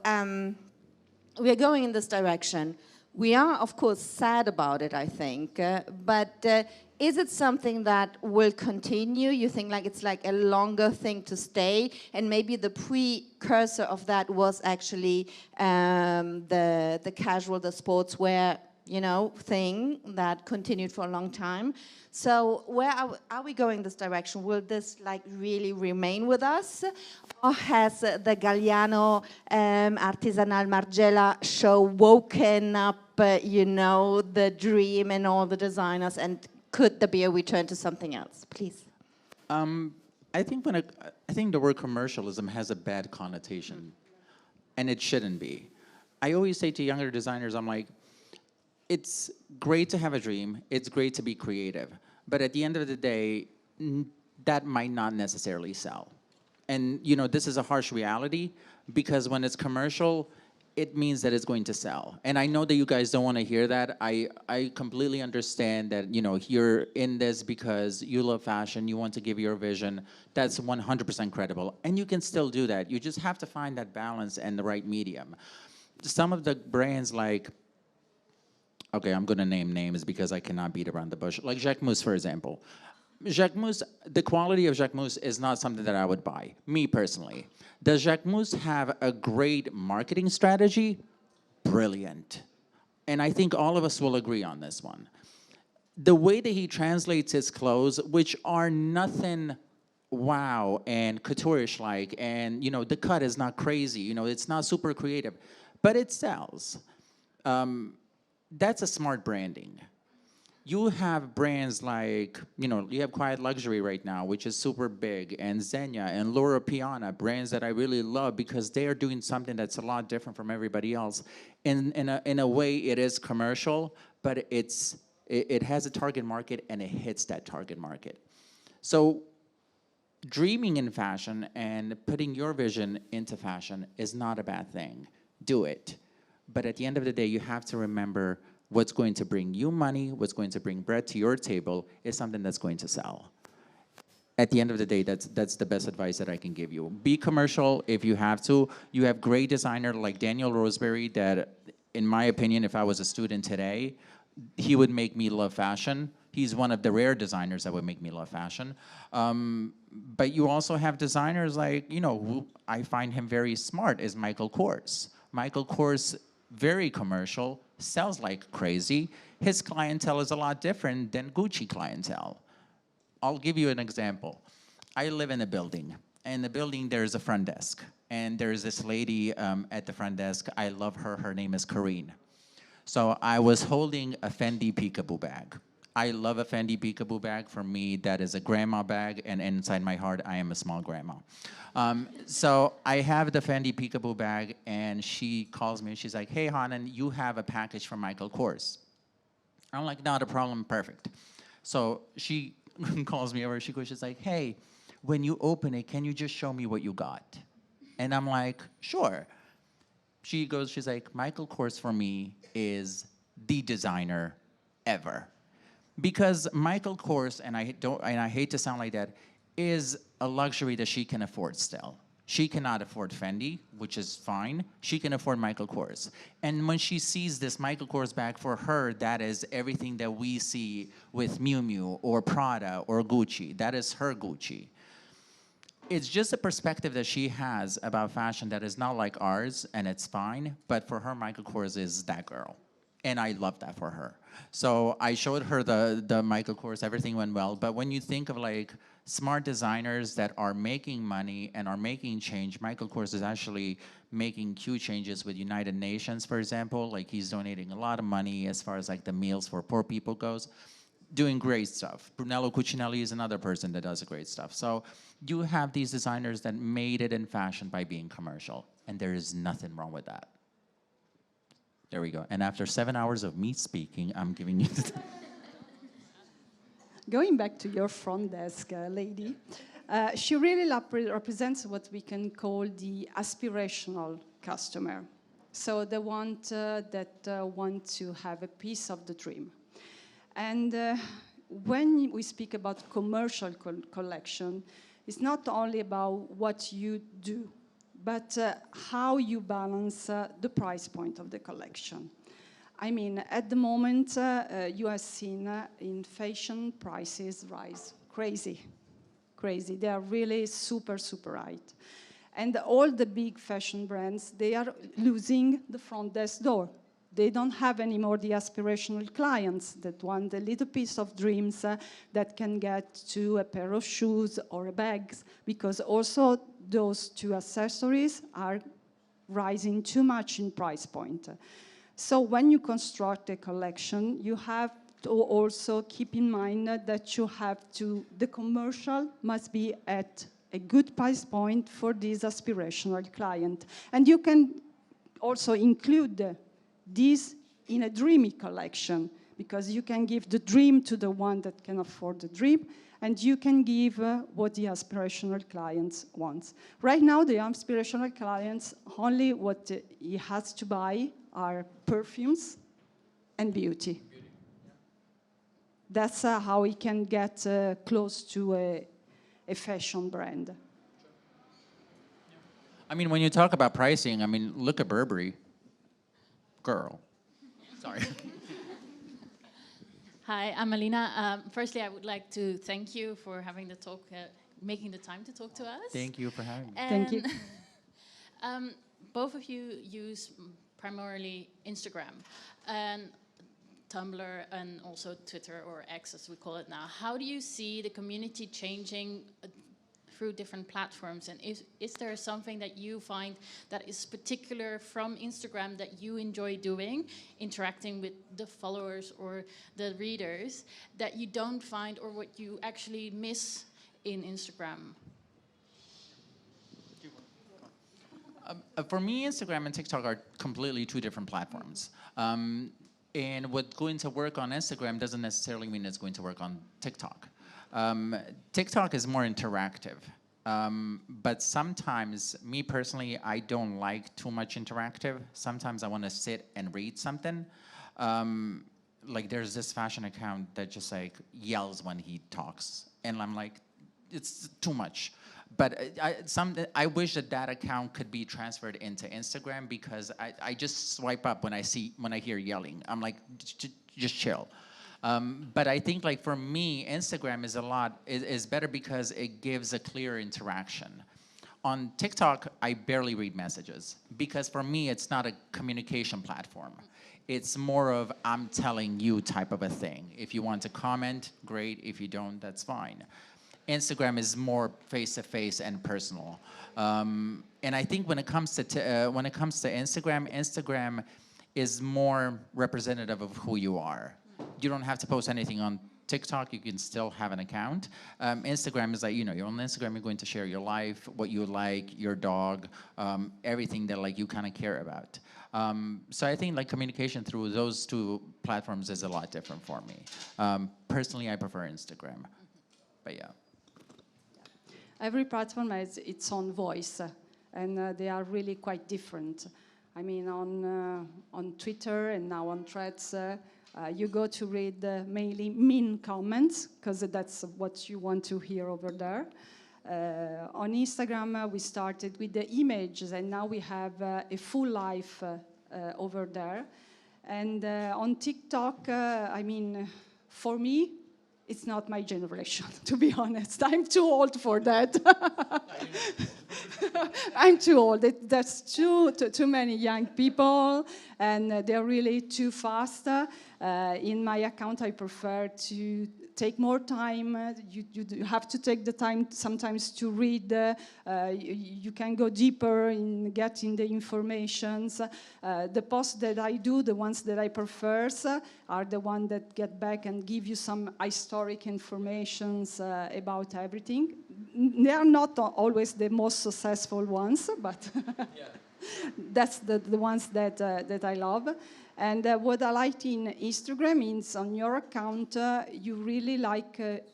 we are going in this direction. We are, of course, sad about it, I think, but is it something that will continue? You think like it's like a longer thing to stay, and maybe the precursor of that was actually the casual, the sportswear, thing that continued for a long time. So where are we going this direction? Will this like really remain with us? Or has the Galliano artisanal Margiela show woken up, the dream and all the designers, and could there be a return to something else? Please. I think the word commercialism has a bad connotation, and it shouldn't be. I always say to younger designers, I'm like, it's great to have a dream, it's great to be creative, but at the end of the day, that might not necessarily sell. And this is a harsh reality, because when it's commercial, it means that it's going to sell. And I know that you guys don't want to hear that. I completely understand that you're in this because you love fashion, you want to give your vision. That's 100% credible. And you can still do that. You just have to find that balance and the right medium. Some of the brands like, okay, I'm going to name names because I cannot beat around the bush. Like Jacquemus, for example. Jacquemus, the quality of Jacquemus is not something that I would buy, me personally. Does Jacquemus have a great marketing strategy? Brilliant. And I think all of us will agree on this one. The way that he translates his clothes, which are nothing wow and couture-ish like, and the cut is not crazy, it's not super creative, but it sells. That's a smart branding. You have brands like, you have Quiet Luxury right now, which is super big, and Zegna and Laura Piana, brands that I really love because they are doing something that's a lot different from everybody else. In a way, it is commercial, but it has a target market and it hits that target market. So dreaming in fashion and putting your vision into fashion is not a bad thing. Do it. But at the end of the day, you have to remember what's going to bring you money, what's going to bring bread to your table is something that's going to sell. At the end of the day, that's the best advice that I can give you. Be commercial if you have to. You have great designers like Daniel Roseberry that, in my opinion, if I was a student today, he would make me love fashion. He's one of the rare designers that would make me love fashion. But you also have designers like, who I find him very smart, is Michael Kors. Michael Kors, very commercial, sells like crazy. His clientele is a lot different than Gucci clientele. I'll give you an example. I live in a building. In the building, there's a front desk. And there's this lady at the front desk. I love her. Her name is Karine. So I was holding a Fendi Peekaboo bag. I love a Fendi Peekaboo bag. For me, that is a grandma bag. And inside my heart, I am a small grandma. So I have the Fendi Peekaboo bag, and she calls me, and she's like, hey, Hanan, you have a package from Michael Kors. I'm like, not a problem, perfect. So she calls me over, she's like, hey, when you open it, can you just show me what you got? And I'm like, sure. She's like, Michael Kors for me is the designer ever. Because Michael Kors, and I hate to sound like that, is a luxury that she can afford still. She cannot afford Fendi, which is fine. She can afford Michael Kors. And when she sees this Michael Kors bag, for her, that is everything that we see with Miu Miu or Prada or Gucci. That is her Gucci. It's just a perspective that she has about fashion that is not like ours, and it's fine. But for her, Michael Kors is that girl. And I love that for her. So I showed her the Michael Kors, everything went well. But when you think of like smart designers that are making money and are making change, Michael Kors is actually making huge changes with United Nations, for example. Like he's donating a lot of money as far as like the meals for poor people goes. Doing great stuff. Brunello Cucinelli is another person that does great stuff. So you have these designers that made it in fashion by being commercial, and there is nothing wrong with that. There we go. And after 7 hours of me speaking, I'm giving you the Going back to your front desk lady, she really represents what we can call the aspirational customer. So the one that want to have a piece of the dream. And when we speak about commercial collection, it's not only about what you do, but how you balance the price point of the collection. I mean, at the moment, you have seen in fashion prices rise crazy. They are really super, super high. And all the big fashion brands, they are losing the front desk door. They don't have anymore the aspirational clients that want a little piece of dreams that can get to a pair of shoes or a bags, because also those two accessories are rising too much in price point. So when you construct a collection, you have to also keep in mind that you have to, the commercial must be at a good price point for this aspirational client. And you can also include this in a dreamy collection, because you can give the dream to the one that can afford the dream, and you can give what the aspirational clients wants. Right now, the aspirational clients, only what he has to buy are perfumes and beauty. That's how he can get close to a fashion brand. I mean, when you talk about pricing, I mean, look at Burberry. Girl. Sorry. Hi, I'm Alina. Firstly, I would like to thank you for having the talk, making the time to talk to us. Thank you for having me. Thank you. Both of you use primarily Instagram and Tumblr and also Twitter, or X as we call it now. How do you see the community changing through different platforms? And is there something that you find that is particular from Instagram that you enjoy doing, interacting with the followers or the readers, that you don't find, or what you actually miss in Instagram? For me, Instagram and TikTok are completely two different platforms. And what's going to work on Instagram doesn't necessarily mean it's going to work on TikTok. TikTok is more interactive. But sometimes, me personally, I don't like too much interactive. Sometimes I want to sit and read something. Like there's this fashion account that just like yells when he talks. And I'm like, it's too much. But I wish that account could be transferred into Instagram, because I just swipe up when I hear yelling. I'm like, just chill. But I think, like, for me, Instagram is better because it gives a clear interaction. On TikTok, I barely read messages, because for me, it's not a communication platform. It's more of I'm telling you type of a thing. If you want to comment, great. If you don't, that's fine. Instagram is more face-to-face and personal. And I think when it comes to Instagram, Instagram is more representative of who you are. You don't have to post anything on TikTok. You can still have an account. Instagram is like, you're on Instagram, you're going to share your life, what you like, your dog, everything that like you kind of care about. So I think like communication through those two platforms is a lot different for me. Personally, I prefer Instagram, but yeah. Every platform has its own voice, and they are really quite different. I mean, on Twitter and now on Threads, you go to read mainly mean comments, because that's what you want to hear over there. On Instagram, we started with the images, and now we have a full life over there. And on TikTok, I mean, for me, it's not my generation, to be honest. I'm too old for that. I'm too old. That's too many young people, and they're really too fast. In my account, I prefer to take more time. You have to take the time sometimes to read. You can go deeper in getting the informations. The posts that I do, the ones that I prefer, are the ones that get back and give you some historic informations about everything. They are not always the most successful ones, but that's the ones that I love. And what I like in Instagram is on your account, you really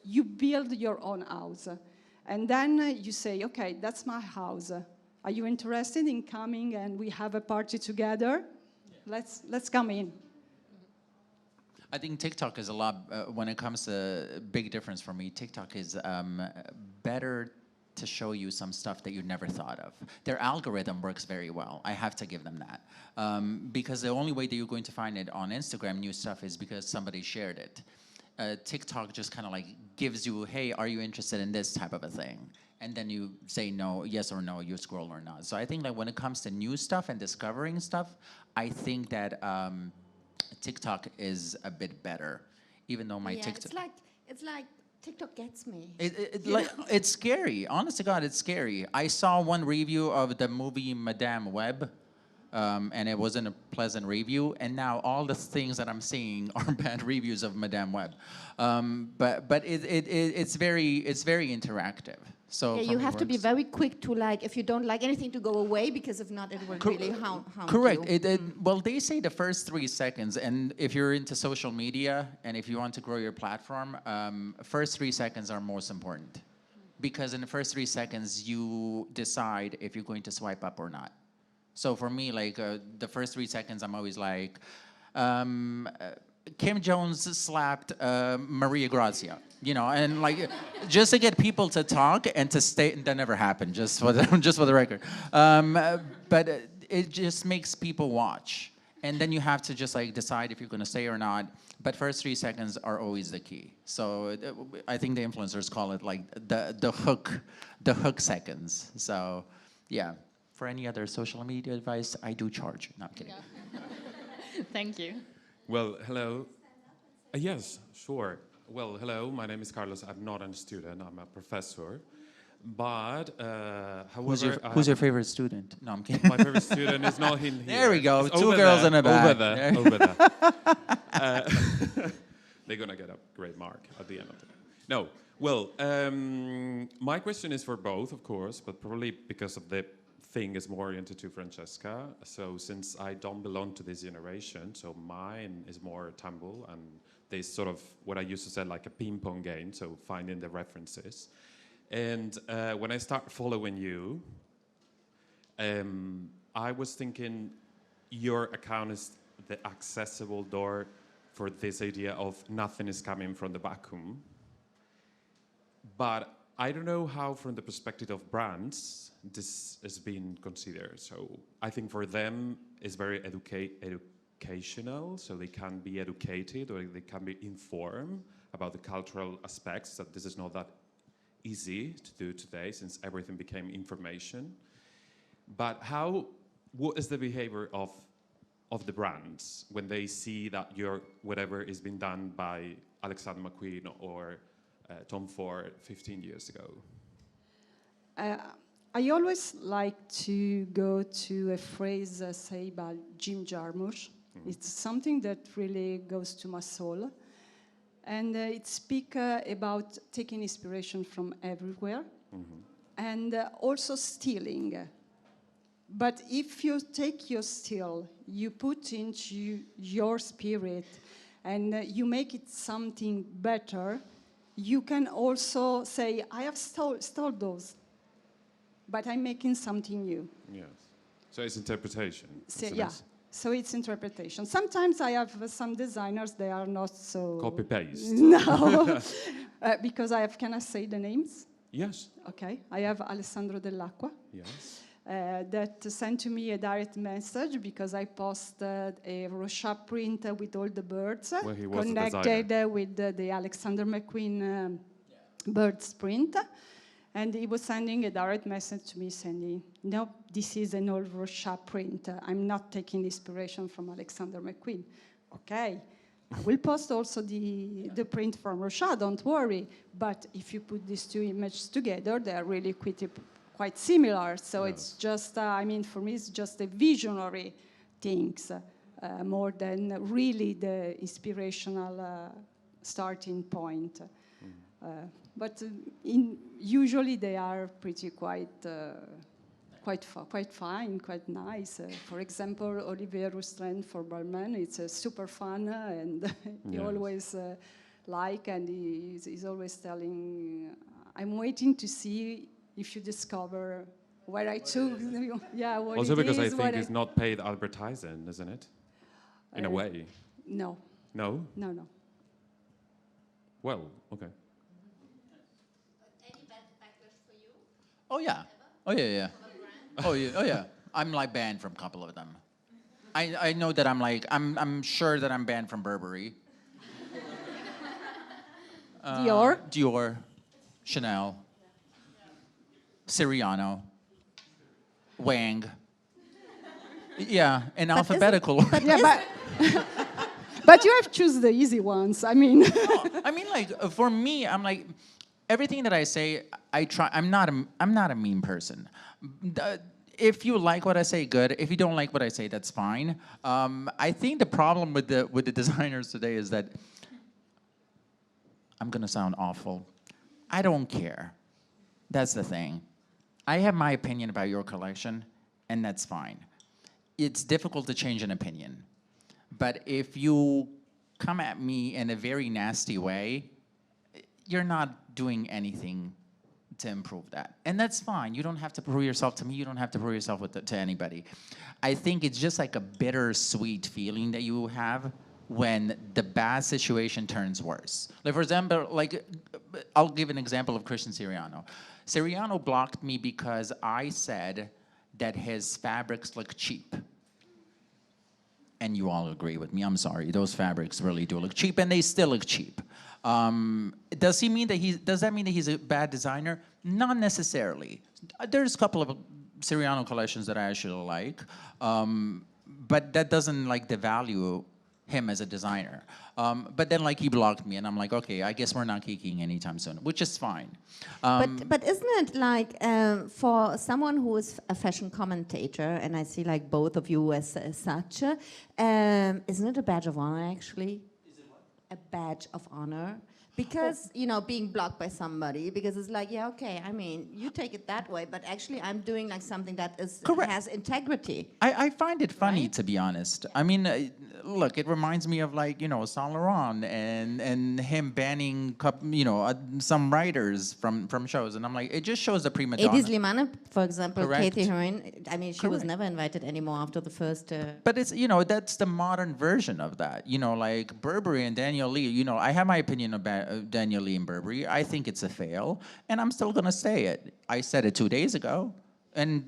you build your own house. And then you say, okay, that's my house. Are you interested in coming and we have a party together? Yeah. Let's come in. I think TikTok is a lot, when it comes to big difference for me, TikTok is better to show you some stuff that you never thought of. Their algorithm works very well. I have to give them that. Because the only way that you're going to find it on Instagram, new stuff, is because somebody shared it. TikTok just kind of like gives you, hey, are you interested in this type of a thing? And then you say no, yes or no, you scroll or not. So I think like when it comes to new stuff and discovering stuff, I think that TikTok is a bit better, even though my TikTok... It's like TikTok gets me. It's scary. Honest to God, it's scary. I saw one review of the movie Madame Web, and it wasn't a pleasant review. And now all the things that I'm seeing are bad reviews of Madame Web. But it's very interactive. So yeah, you have to be very quick to if you don't like anything, to go away, because if not, it will really harm correct. you. Well, they say the first 3 seconds, and if you're into social media and if you want to grow your platform, first 3 seconds are most important, because in the first 3 seconds you decide if you're going to swipe up or not. So for me, the first 3 seconds, I'm always like, Kim Jones slapped Maria Grazia, and just to get people to talk and to stay. That never happened, just for the record. But it just makes people watch, and then you have to just decide if you're going to stay or not. But first 3 seconds are always the key. So I think the influencers call it the hook seconds. So yeah. For any other social media advice, I do charge. No, I'm kidding. Yeah. Thank you. Well, hello. Yes, sure. Well, hello. My name is Carlos. I'm not a student. I'm a professor. But, however... Who's your favorite student? No, I'm kidding. My favorite student is not in here. There we go. It's 2 girls in a bag. Over there. They're going to get a great mark at the end of the day. No. Well, my question is for both, of course, but probably because of the thing is more oriented to Francesca. So since I don't belong to this generation, so mine is more tumble, and there's sort of what I used to say like a ping pong game, so finding the references. And when I start following you, I was thinking your account is the accessible door for this idea of nothing is coming from the vacuum. But I don't know how, from the perspective of brands, this is being considered. So I think for them, it's very educational, so they can be educated or they can be informed about the cultural aspects, that this is not that easy to do today since everything became information. But what is the behavior of the brands when they see that whatever is being done by Alexander McQueen or Tom Ford 15 years ago? I always like to go to a phrase said by Jim Jarmusch. Mm-hmm. It's something that really goes to my soul. And it speaks about taking inspiration from everywhere, mm-hmm. and also stealing. But if you take your steal, you put into your spirit, and you make it something better, you can also say, I have stole those, but I'm making something new. Yes. So it's interpretation. So it's interpretation. Sometimes I have some designers, they are not so... Copy-paste. No, because can I say the names? Yes. Okay, I have Alessandro Dell'Acqua. Yes. That sent to me a direct message because I posted a Rorschach print with all the birds Well, he was the connected with the Alexander McQueen birds print. And he was sending a direct message to me saying, no, this is an old Rorschach print. I'm not taking inspiration from Alexander McQueen. Okay, I will post also the print from Rorschach, don't worry. But if you put these two images together, they are really quite similar. So it's just, I mean, for me, it's just a visionary things more than really the inspirational starting point. But usually they are pretty quite fine, quite nice. For example, Olivier Roustrain for Balmain, it's super fun and he always and he's always telling, I'm waiting to see if you discover where I took, what Also it because is, I think it's not paid advertising, isn't it? In a way. No. No? No. Well, okay. Oh yeah. Oh yeah. Oh yeah. I'm like banned from a couple of them. I know that I'm sure that I'm banned from Burberry. Dior, Chanel, Siriano, Wang. Yeah, in alphabetical order. But you have to choose the easy ones. I mean. No, I mean, like for me, I'm like everything that I say. I try. I'm not a mean person. If you like what I say, good. If you don't like what I say, that's fine. I think the problem with the designers today is that I'm gonna sound awful. I don't care. That's the thing. I have my opinion about your collection, and that's fine. It's difficult to change an opinion. But if you come at me in a very nasty way, you're not doing anything to improve that. And that's fine. You don't have to prove yourself to me. You don't have to prove yourself to anybody. I think it's just like a bittersweet feeling that you have when the bad situation turns worse. Like, for example, I'll give an example of Christian Siriano. Siriano blocked me because I said that his fabrics look cheap. And you all agree with me. I'm sorry. Those fabrics really do look cheap, and they still look cheap. Does that mean that he's a bad designer? Not necessarily. There's a couple of Siriano collections that I actually like, but that doesn't devalue him as a designer. But then he blocked me, and I'm like, okay, I guess we're not kicking anytime soon, which is fine. But isn't it for someone who is a fashion commentator, and I see both of you as such, isn't it a badge of honor actually? Is it what? A badge of honor. Because, being blocked by somebody, because it's okay, I mean, you take it that way, but actually I'm doing something that has integrity. I find it funny, to be honest. I mean, look, it reminds me of Saint Laurent and him banning, some writers from shows, and I'm like, it just shows the prima donna. Edith Limane, for example, Correct. Katie Heron, I mean, she was never invited anymore after the first... But it's, that's the modern version of that. Like Burberry and Daniel Lee, I have my opinion about Daniel Lee and Burberry. I think it's a fail, and I'm still gonna say it. I said it 2 days ago, and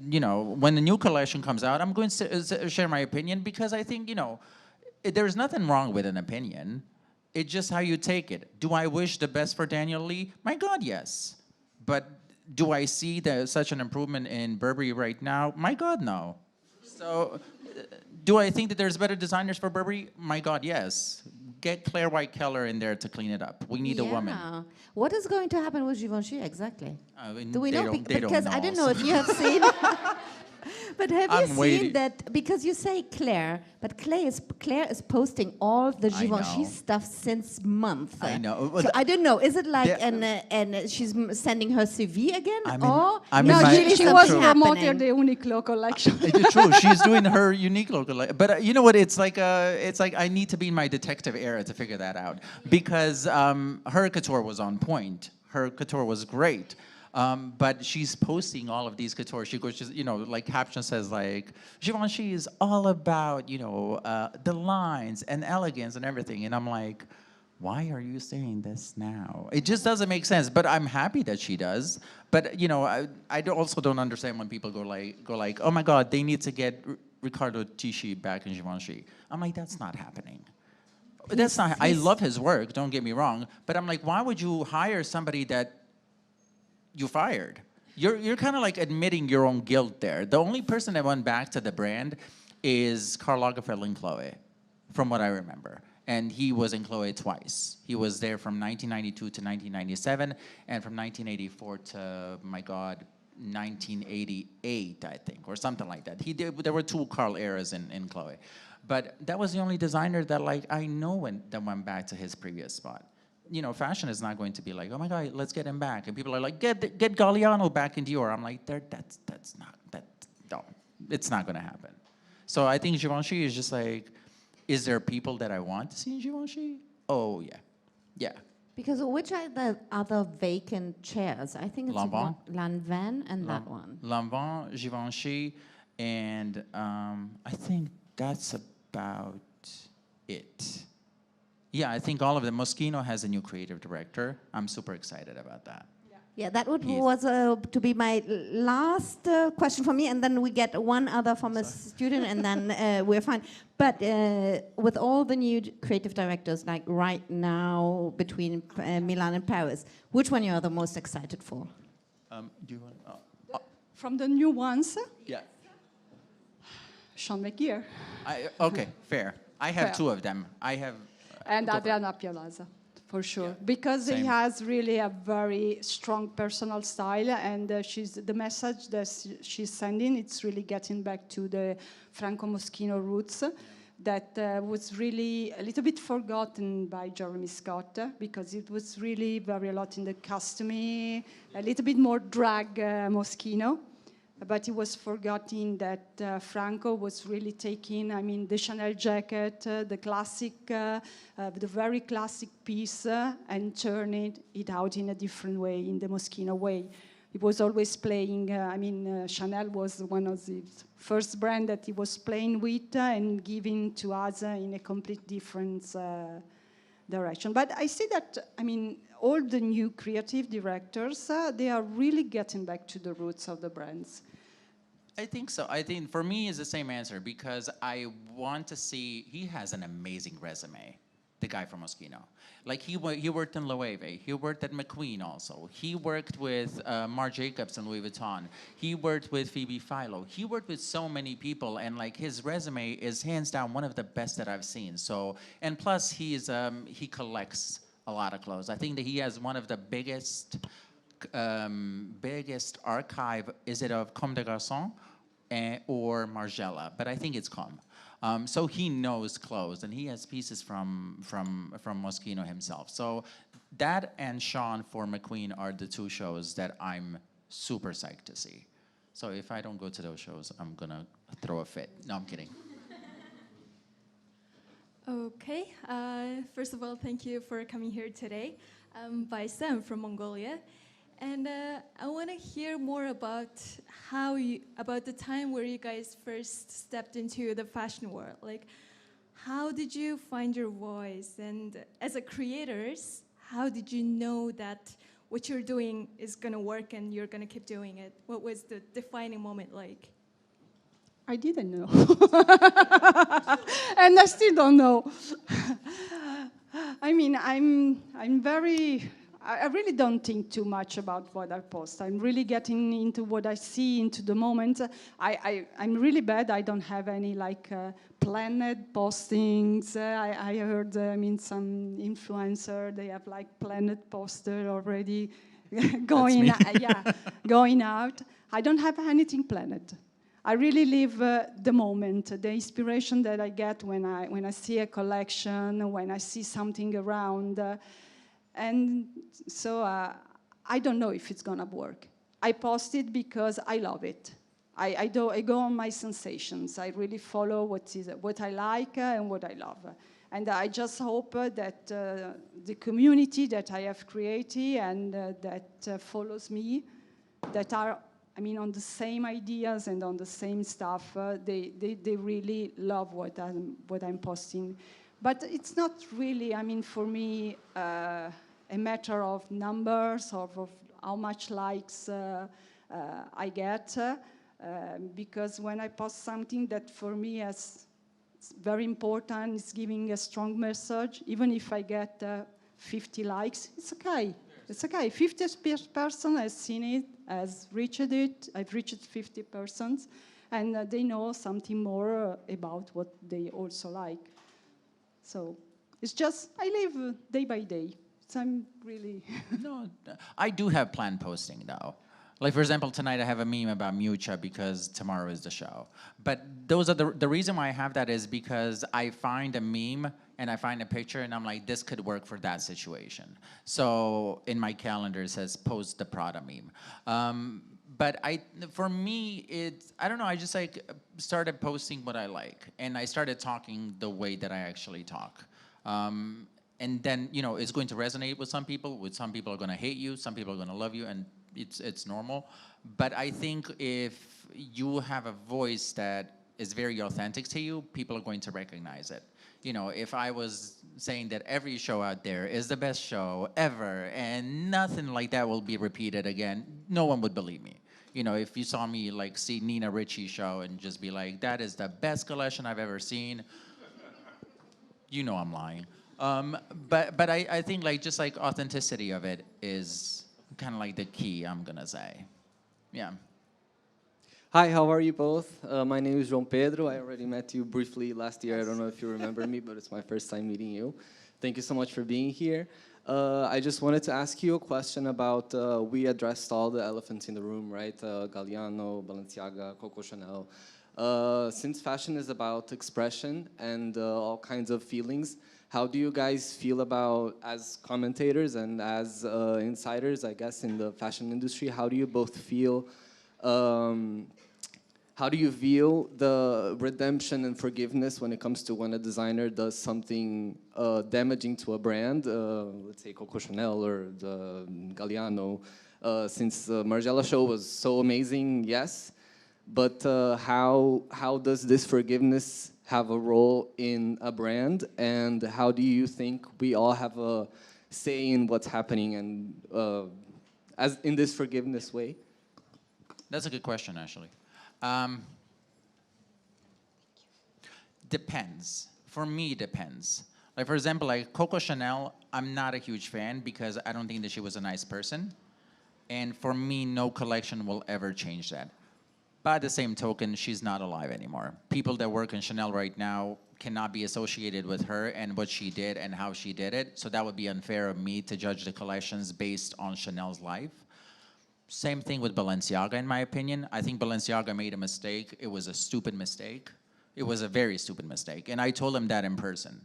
when the new collection comes out, I'm going to share my opinion because I think there's nothing wrong with an opinion. It's just how you take it. Do I wish the best for Daniel Lee? My God, yes. But do I see such an improvement in Burberry right now? My God, no. So, do I think that there's better designers for Burberry? My God, yes. Get Claire White Keller in there to clean it up. We need a woman. What is going to happen with Givenchy exactly? Do we know? Because I don't know if you have seen. But have you seen that? Because you say Claire, but Claire is posting all the Givenchy stuff since months. I know. So I don't know. Is it and she's sending her CV again, she was promoting the Uniqlo collection. It's true. She's doing her Uniqlo collection. But you know what? It's like I need to be in my detective era to figure that out because her couture was on point. Her couture was great. But she's posting all of these couture. She goes, caption says Givenchy is all about, the lines and elegance and everything. And I'm like, why are you saying this now? It just doesn't make sense. But I'm happy that she does. But you know, I also don't understand when people go like, oh my God, they need to get Riccardo Tisci back in Givenchy. I'm like, that's not happening. That's not. I love his work. Don't get me wrong. But I'm like, why would you hire somebody that you fired? You're kind of like admitting your own guilt there. The only person that went back to the brand is Karl Lagerfeld in Chloe, from what I remember. And he was in Chloe twice. He was there from 1992 to 1997, and from 1984 to, my God, 1988, I think, or something like that. There were two Karl eras in Chloe. But that was the only designer that like I know that went back to his previous spot. You know, fashion is not going to be like, oh my God, let's get him back. And people are like, get Galliano back in Dior. I'm like, it's not going to happen. So I think Givenchy is just like, is there people that I want to see in Givenchy? Oh, yeah. Yeah. Because which are the other vacant chairs? I think it's Lanvin. Lanvin and that one. Lanvin, Givenchy, and I think that's about it. Yeah, I think all of them. Moschino has a new creative director. I'm super excited about that. Yeah, that was to be my last question for me, and then we get one other from a student, and then we're fine. But with all the new creative directors, like right now between Milan and Paris, which one you are the most excited for? Do you want? From the new ones, Yeah. Sean McGear Okay, fair. I have Fair. two of them. I have. and go for it. Adriana Pialazza, for sure, Yeah, because he same. has really a very strong personal style, and the message that she's sending, it's really getting back to the Franco Moschino roots. That was really a little bit forgotten by Jeremy Scott, because it was really very a lot in the customary, a little bit more drag Moschino. But it was forgotten that Franco was really taking, I mean, the Chanel jacket, the classic, the very classic piece, and turning it out in a different way, in the Moschino way. He was always playing, Chanel was one of the first brands that he was playing with and giving to us in a complete different direction. But I see that, all the new creative directors, they are really getting back to the roots of the brands. I think so. I think for me it's the same answer, because I want to see, he has an amazing resume, the guy from Moschino. Like he worked in Loewe, he worked at McQueen also. He worked with Marc Jacobs and Louis Vuitton. He worked with Phoebe Philo. He worked with so many people, and like his resume is hands down one of the best that I've seen. So, and plus he collects a lot of clothes. I think that he has one of the biggest archive, is it of Comme des Garçons or Margiela? But I think it's Comme. So he knows clothes, and he has pieces from Moschino himself. So that and Sean for McQueen are the two shows that I'm super psyched to see. So if I don't go to those shows, I'm gonna throw a fit. No, I'm kidding. Okay, first of all, thank you for coming here today. I'm Baisa, I'm from Mongolia. And I want to hear more about about the time where you guys first stepped into the fashion world. Like, how did you find your voice? And as a creators, how did you know that what you're doing is going to work and you're going to keep doing it? What was the defining moment like? I didn't know. And I still don't know. I really don't think too much about what I post. I'm really getting into what I see, into the moment. I'm really bad. I don't have any planned postings. I heard, some influencer, they have planned poster already going out. I don't have anything planned. I really live the moment, the inspiration that I get when I see a collection, when I see something around. And so I don't know if it's gonna work. I post it because I love it. I go on my sensations. I really follow what I like and what I love. And I just hope that the community that I have created and that follows me, that are on the same ideas and on the same stuff, they really love what I'm posting. But it's not really, I mean, for me, a matter of numbers or of how much likes I get, because when I post something that for me is very important, is giving a strong message, even if I get 50 likes, it's okay. It's okay. 50% has seen it, has reached it. I've reached 50%, and they know something more about what they also like. So it's just, I live day by day. So I'm really... No, I do have planned posting though. Like for example, tonight I have a meme about Mucha because tomorrow is the show. But those are the reason why I have that is because I find a meme and I find a picture and I'm like, this could work for that situation. So in my calendar it says post the Prada meme. But for me, I don't know, I just like started posting what I like. And I started talking the way that I actually talk. And then, you know, it's going to resonate with some people are gonna hate you, some people are gonna love you, and it's normal. But I think if you have a voice that is very authentic to you, people are going to recognize it. You know, if I was saying that every show out there is the best show ever and nothing like that will be repeated again, no one would believe me. You know, if you saw me like see Nina Ricci's show and just be like, that is the best collection I've ever seen, you know I'm lying. But I think like just like authenticity of it is kind of like the key, I'm gonna say. Yeah. Hi, how are you both? My name is João Pedro. I already met you briefly last year. I don't know if you remember me, but it's my first time meeting you. Thank you so much for being here. I just wanted to ask you a question about, we addressed all the elephants in the room, right? Galliano, Balenciaga, Coco Chanel. Since fashion is about expression and all kinds of feelings, how do you guys feel about, as commentators and as insiders, I guess, in the fashion industry, how do you both feel, how do you view the redemption and forgiveness when it comes to when a designer does something damaging to a brand, let's say Coco Chanel or the Galliano, since the Margiela show was so amazing, yes, but how does this forgiveness have a role in a brand, and how do you think we all have a say in what's happening and as in this forgiveness way? That's a good question, actually. Depends. For me, depends. Like for example, like Coco Chanel, I'm not a huge fan because I don't think that she was a nice person. And for me, no collection will ever change that. By the same token, she's not alive anymore. People that work in Chanel right now cannot be associated with her and what she did and how she did it. So that would be unfair of me to judge the collections based on Chanel's life. Same thing with Balenciaga, in my opinion. I think Balenciaga made a mistake. It was a stupid mistake. It was a very stupid mistake. And I told him that in person.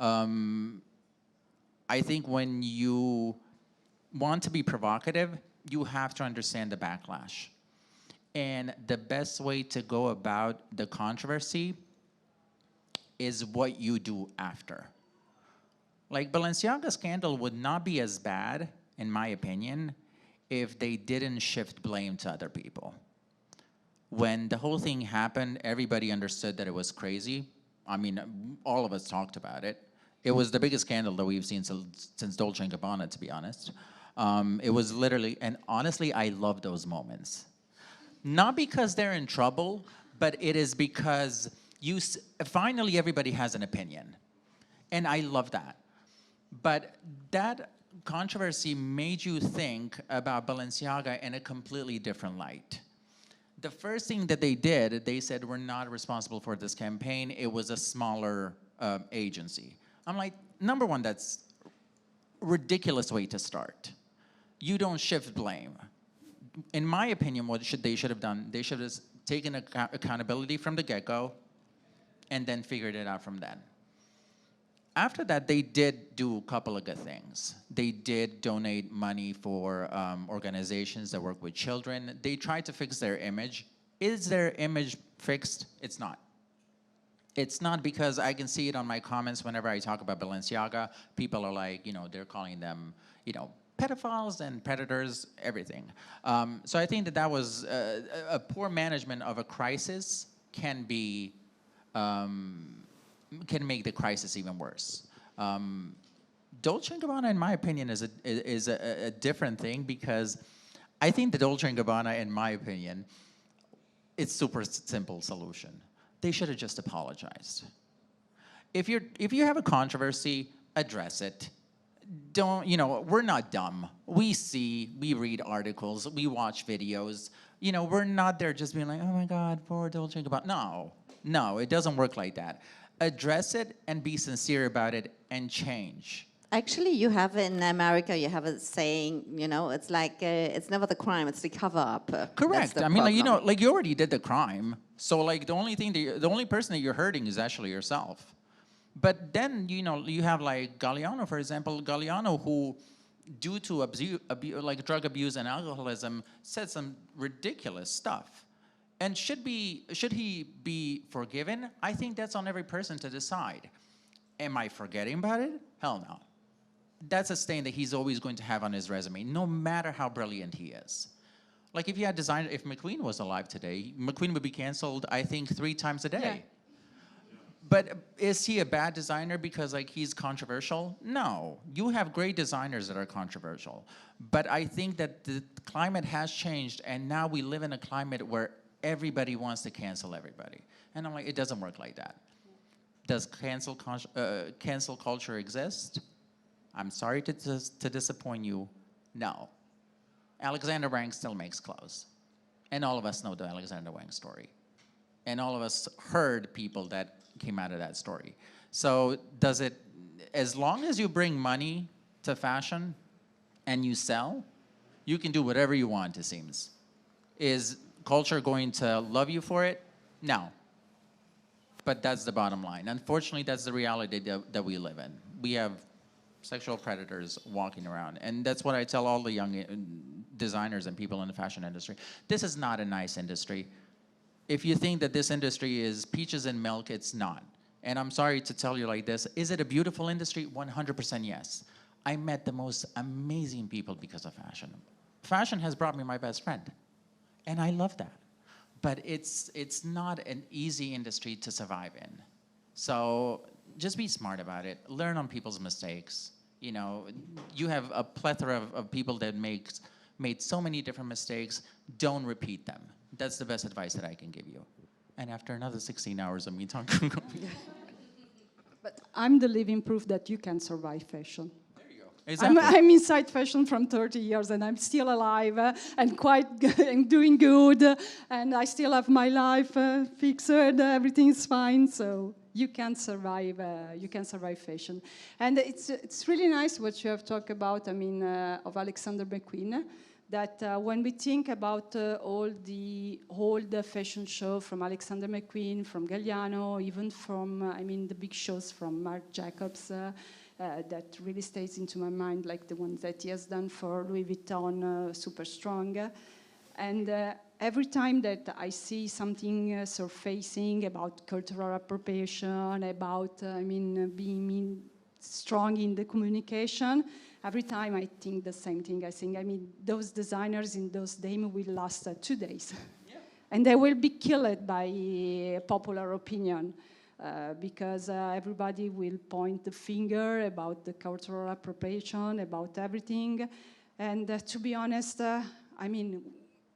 I think when you want to be provocative, you have to understand the backlash. And the best way to go about the controversy is what you do after. Like Balenciaga scandal would not be as bad, in my opinion, if they didn't shift blame to other people. When the whole thing happened, everybody understood that it was crazy. I mean, all of us talked about it. It was the biggest scandal that we've seen since Dolce & Gabbana, to be honest. It was literally, and honestly, I love those moments. Not because they're in trouble, but it is because finally everybody has an opinion. And I love that. But that controversy made you think about Balenciaga in a completely different light. The first thing that they did, they said, we're not responsible for this campaign. It was a smaller agency. I'm like, number one, that's a ridiculous way to start. You don't shift blame. In my opinion, what they should have done, they should have taken accountability from the get-go and then figured it out from then. After that, they did do a couple of good things. They did donate money for organizations that work with children. They tried to fix their image. Is their image fixed? It's not. It's not, because I can see it on my comments whenever I talk about Balenciaga. People are like, you know, they're calling them, you know, pedophiles and predators, everything. So I think that was a poor management of a crisis can be can make the crisis even worse. Dolce & Gabbana, in my opinion, is a different thing, because I think the Dolce & Gabbana, in my opinion, it's super simple solution. They should have just apologized. If you have a controversy, address it. Don't, we're not dumb. We read articles, we watch videos. We're not there just being like, oh my God, poor Dolce & Gabbana. No, it doesn't work like that. Address it and be sincere about it and change. Actually, you have in America, you have a saying, it's like, it's never the crime, it's the cover-up. Correct. I mean, you already did the crime. So the only person that you're hurting is actually yourself. But then, you have like Galliano, for example. Galliano, who, due to drug abuse and alcoholism, said some ridiculous stuff. And should he be forgiven? I think that's on every person to decide. Am I forgetting about it? Hell no. That's a stain that he's always going to have on his resume, no matter how brilliant he is. Like if McQueen was alive today, McQueen would be canceled, I think, 3 times a day. Yeah. But is he a bad designer because he's controversial? No. You have great designers that are controversial. But I think that the climate has changed, and now we live in a climate where everybody wants to cancel everybody. And I'm like, it doesn't work like that. Does cancel culture exist? I'm sorry to disappoint you. No. Alexander Wang still makes clothes. And all of us know the Alexander Wang story. And all of us heard people that came out of that story. So as long as you bring money to fashion and you sell, you can do whatever you want, it seems. Is culture going to love you for it? No. But that's the bottom line. Unfortunately, that's the reality that we live in. We have sexual predators walking around. And that's what I tell all the young designers and people in the fashion industry. This is not a nice industry. If you think that this industry is peaches and milk, it's not. And I'm sorry to tell you like this. Is it a beautiful industry? 100% yes. I met the most amazing people because of fashion. Fashion has brought me my best friend. And I love that. But it's not an easy industry to survive in. So just be smart about it. Learn on people's mistakes. You have a plethora of people that made so many different mistakes. Don't repeat them. That's the best advice that I can give you. And after another 16 hours of me talking. But I'm the living proof that you can survive fashion. There you go. Exactly. I'm inside fashion from 30 years, and I'm still alive and and doing good. And I still have my life fixed. Everything is fine. So you can survive. You can survive fashion. And it's really nice what you have talked about. Of Alexander McQueen. That when we think about all the fashion show from Alexander McQueen, from Galliano, even from, the big shows from Marc Jacobs, that really stays into my mind, like the ones that he has done for Louis Vuitton, super strong. And every time that I see something surfacing about cultural appropriation, about, being strong in the communication, every time I think the same thing. I think, those designers in those days will last 2 days. Yeah. And they will be killed by popular opinion because everybody will point the finger about the cultural appropriation, about everything. And to be honest,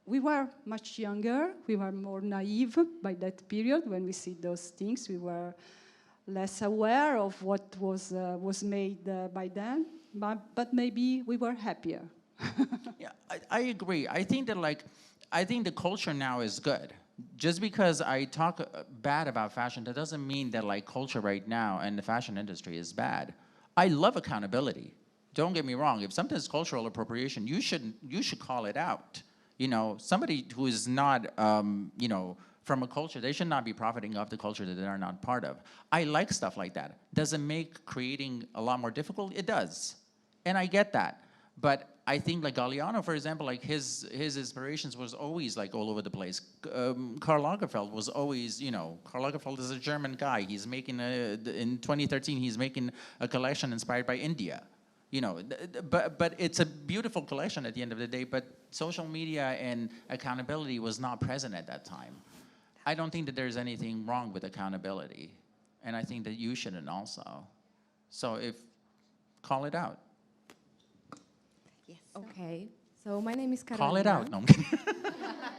we were much younger. We were more naive by that period when we see those things. We were less aware of what was made by then. But maybe we were happier. Yeah, I agree. I think the culture now is good. Just because I talk bad about fashion, that doesn't mean that culture right now and the fashion industry is bad. I love accountability. Don't get me wrong. If something is cultural appropriation, you should call it out. Somebody who is not from a culture, they should not be profiting off the culture that they are not part of. I like stuff like that. Does it make creating a lot more difficult? It does. And I get that. But I think Galliano, for example, his inspirations was always all over the place. Karl Lagerfeld was always, Karl Lagerfeld is a German guy. He's making, in 2013, he's making a collection inspired by India. But it's a beautiful collection at the end of the day, but social media and accountability was not present at that time. I don't think that there's anything wrong with accountability. and I think that you shouldn't also. So call it out. Yes. Okay, so my name is Carolina. Call it out. No, I'm kidding.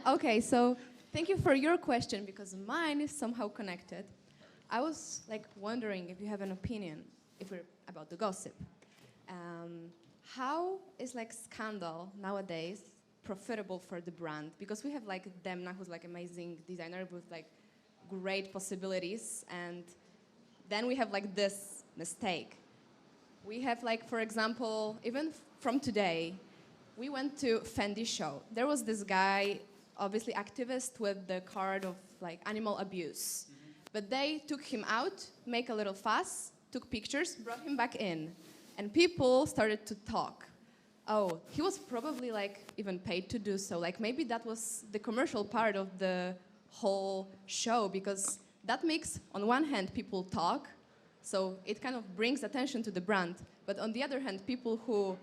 Okay, so thank you for your question because mine is somehow connected. I was like wondering if you have an opinion about the gossip. How is like scandal nowadays profitable for the brand? Because we have like Demna, who's like amazing designer with like great possibilities, and then we have like this mistake. We have like, for example, even from today, we went to Fendi show. There was this guy, obviously activist with the card of like animal abuse. But they took him out, make a little fuss, took pictures, brought him back in. And people started to talk. Oh, he was probably like even paid to do so. Like maybe that was the commercial part of the whole show, because that makes, on one hand, people talk. So it kind of brings attention to the brand. But on the other hand, people who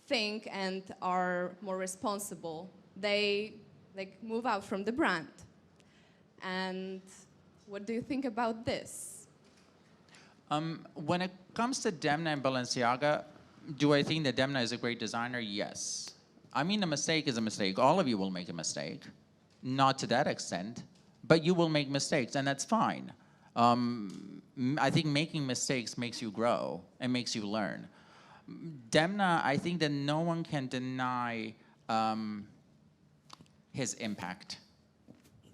think and are more responsible, they like move out from the brand. And what do you think about this? When it comes to Demna and Balenciaga, do I think that Demna is a great designer? Yes. I mean, a mistake is a mistake. All of you will make a mistake. Not to that extent, but you will make mistakes, and that's fine. I think making mistakes makes you grow and makes you learn. Demna, I think that no one can deny his impact.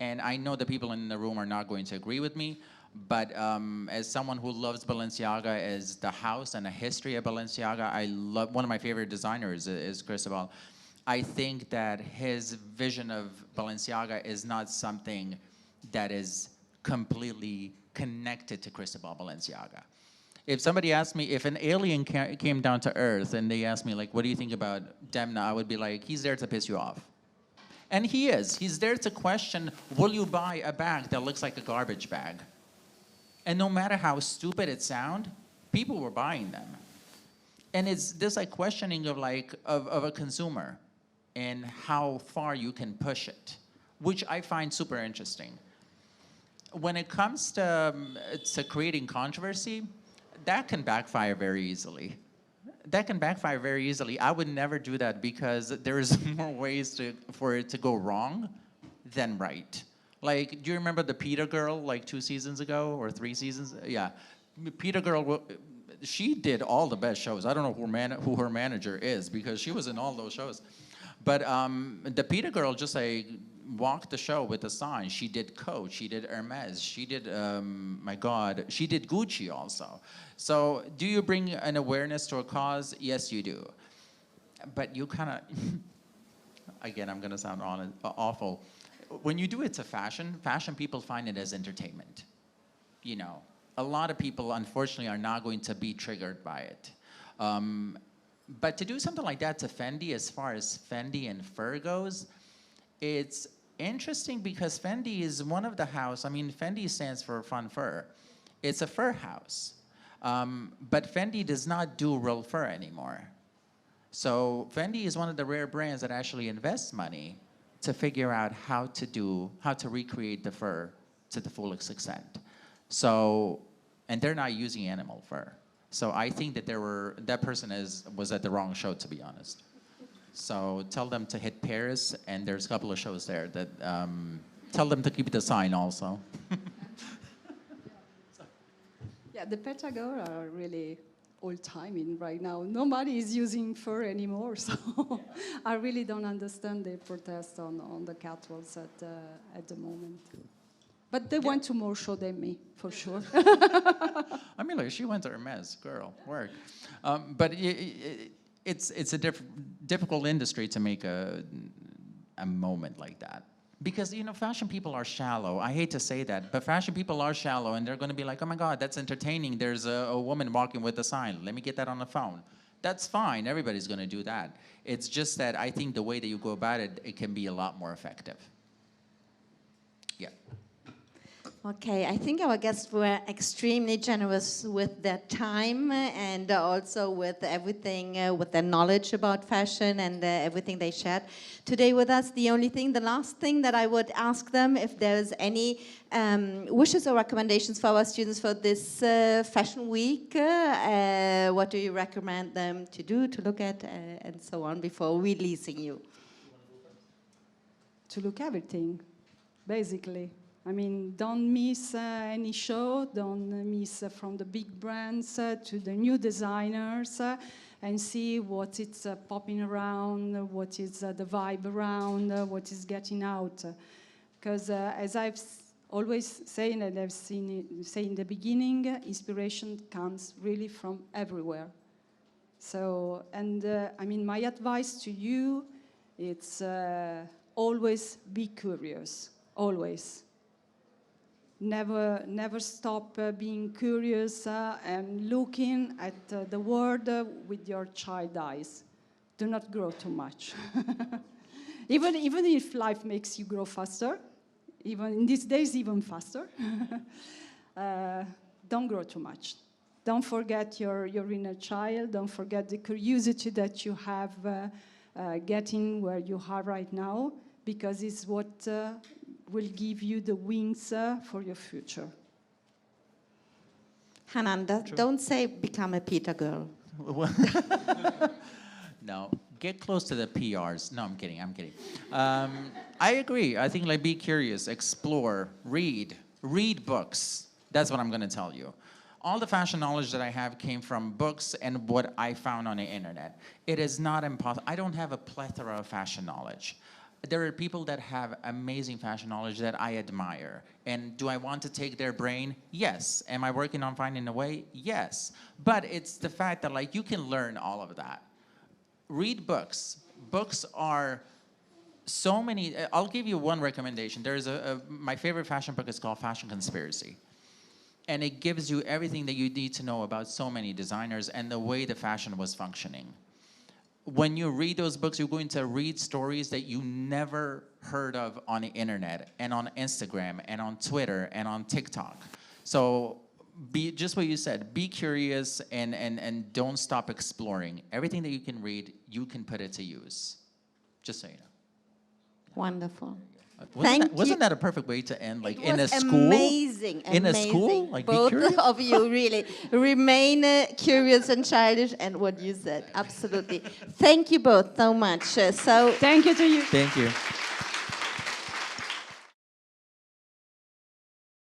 And I know the people in the room are not going to agree with me, but as someone who loves Balenciaga as the house and the history of Balenciaga, I love, one of my favorite designers is Cristobal. I think that his vision of Balenciaga is not something that is completely connected to Cristobal Balenciaga. If somebody asked me, if an alien came down to Earth and they asked me, like, what do you think about Demna? I would be like, he's there to piss you off. And he is. He's there to question, will you buy a bag that looks like a garbage bag? And no matter how stupid it sounds, people were buying them. And it's this like questioning of like of a consumer and how far you can push it, which I find super interesting. When it comes to creating controversy, that can backfire very easily. That can backfire very easily. I would never do that because there's more ways for it to go wrong than right. Like, do you remember the Peter girl like 2 seasons ago or 3 seasons? Yeah, Peter girl, she did all the best shows. I don't know who her manager is because she was in all those shows. But the Peter girl just like walked the show with a sign. She did Coach, she did Hermes, she did, my God, she did Gucci also. So do you bring an awareness to a cause? Yes, you do. But you kind of, again, I'm gonna sound awful. When you do it to fashion people find it as entertainment. You know, a lot of people, unfortunately, are not going to be triggered by it. But to do something like that to Fendi, as far as Fendi and fur goes, it's interesting because Fendi is one of the house. I mean, Fendi stands for fun fur. It's a fur house. But Fendi does not do real fur anymore. So Fendi is one of the rare brands that actually invests money to figure out how to recreate the fur to the fullest extent. So, and they're not using animal fur. So I think that that person was at the wrong show, to be honest. So tell them to hit Paris, and there's a couple of shows there that, tell them to keep the sign also. Yeah, the Patagonia are really old-timing right now. Nobody is using fur anymore, so I really don't understand the protest on the catwalks at the moment. But they went to more show than me, for sure. I mean, like, she went to Hermes, girl, work. But it's a difficult industry to make a moment like that. Because, you know, fashion people are shallow. I hate to say that, but fashion people are shallow, and they're going to be like, oh my God, that's entertaining. There's a woman walking with a sign. Let me get that on the phone. That's fine. Everybody's going to do that. It's just that I think the way that you go about it, it can be a lot more effective. Yeah. Okay, I think our guests were extremely generous with their time and also with everything, with their knowledge about fashion and everything they shared today with us. The last thing that I would ask them, if there's any wishes or recommendations for our students for this fashion week, what do you recommend them to do, to look at, and so on, before releasing you? To look everything, basically. I mean, don't miss any show, don't miss from the big brands to the new designers, and see what is popping around, what is the vibe around, what is getting out. Because as I've always said, and I've say in the beginning, inspiration comes really from everywhere. So, and I mean, my advice to you, it's always be curious, always. Never stop being curious and looking at the world with your child eyes. Do not grow too much. even if life makes you grow faster, even in these days, even faster, don't grow too much. Don't forget your inner child. Don't forget the curiosity that you have getting where you are right now, because it's what will give you the wings for your future. Hanan, don't say become a Peter girl. No, get close to the PRs. No, I'm kidding. I agree. I think like be curious, explore, read books. That's what I'm going to tell you. All the fashion knowledge that I have came from books and what I found on the internet. It is not impossible. I don't have a plethora of fashion knowledge. There are people that have amazing fashion knowledge that I admire. And do I want to take their brain? Yes. Am I working on finding a way? Yes. But it's the fact that like you can learn all of that. Read books. Books are so many. I'll give you one recommendation. There's my favorite fashion book is called Fashion Conspiracy. And it gives you everything that you need to know about so many designers and the way the fashion was functioning. When you read those books, you're going to read stories that you never heard of on the internet and on Instagram and on Twitter and on TikTok. So be just what you said, be curious and don't stop exploring. Everything that you can read, you can put it to use. Just so you know. Wonderful. Wasn't that a perfect way to end? Like in a school? Amazing. In a school? Like both of you really remain curious and childish, and what you said, absolutely. Thank you both so much. Thank you to you. Thank you.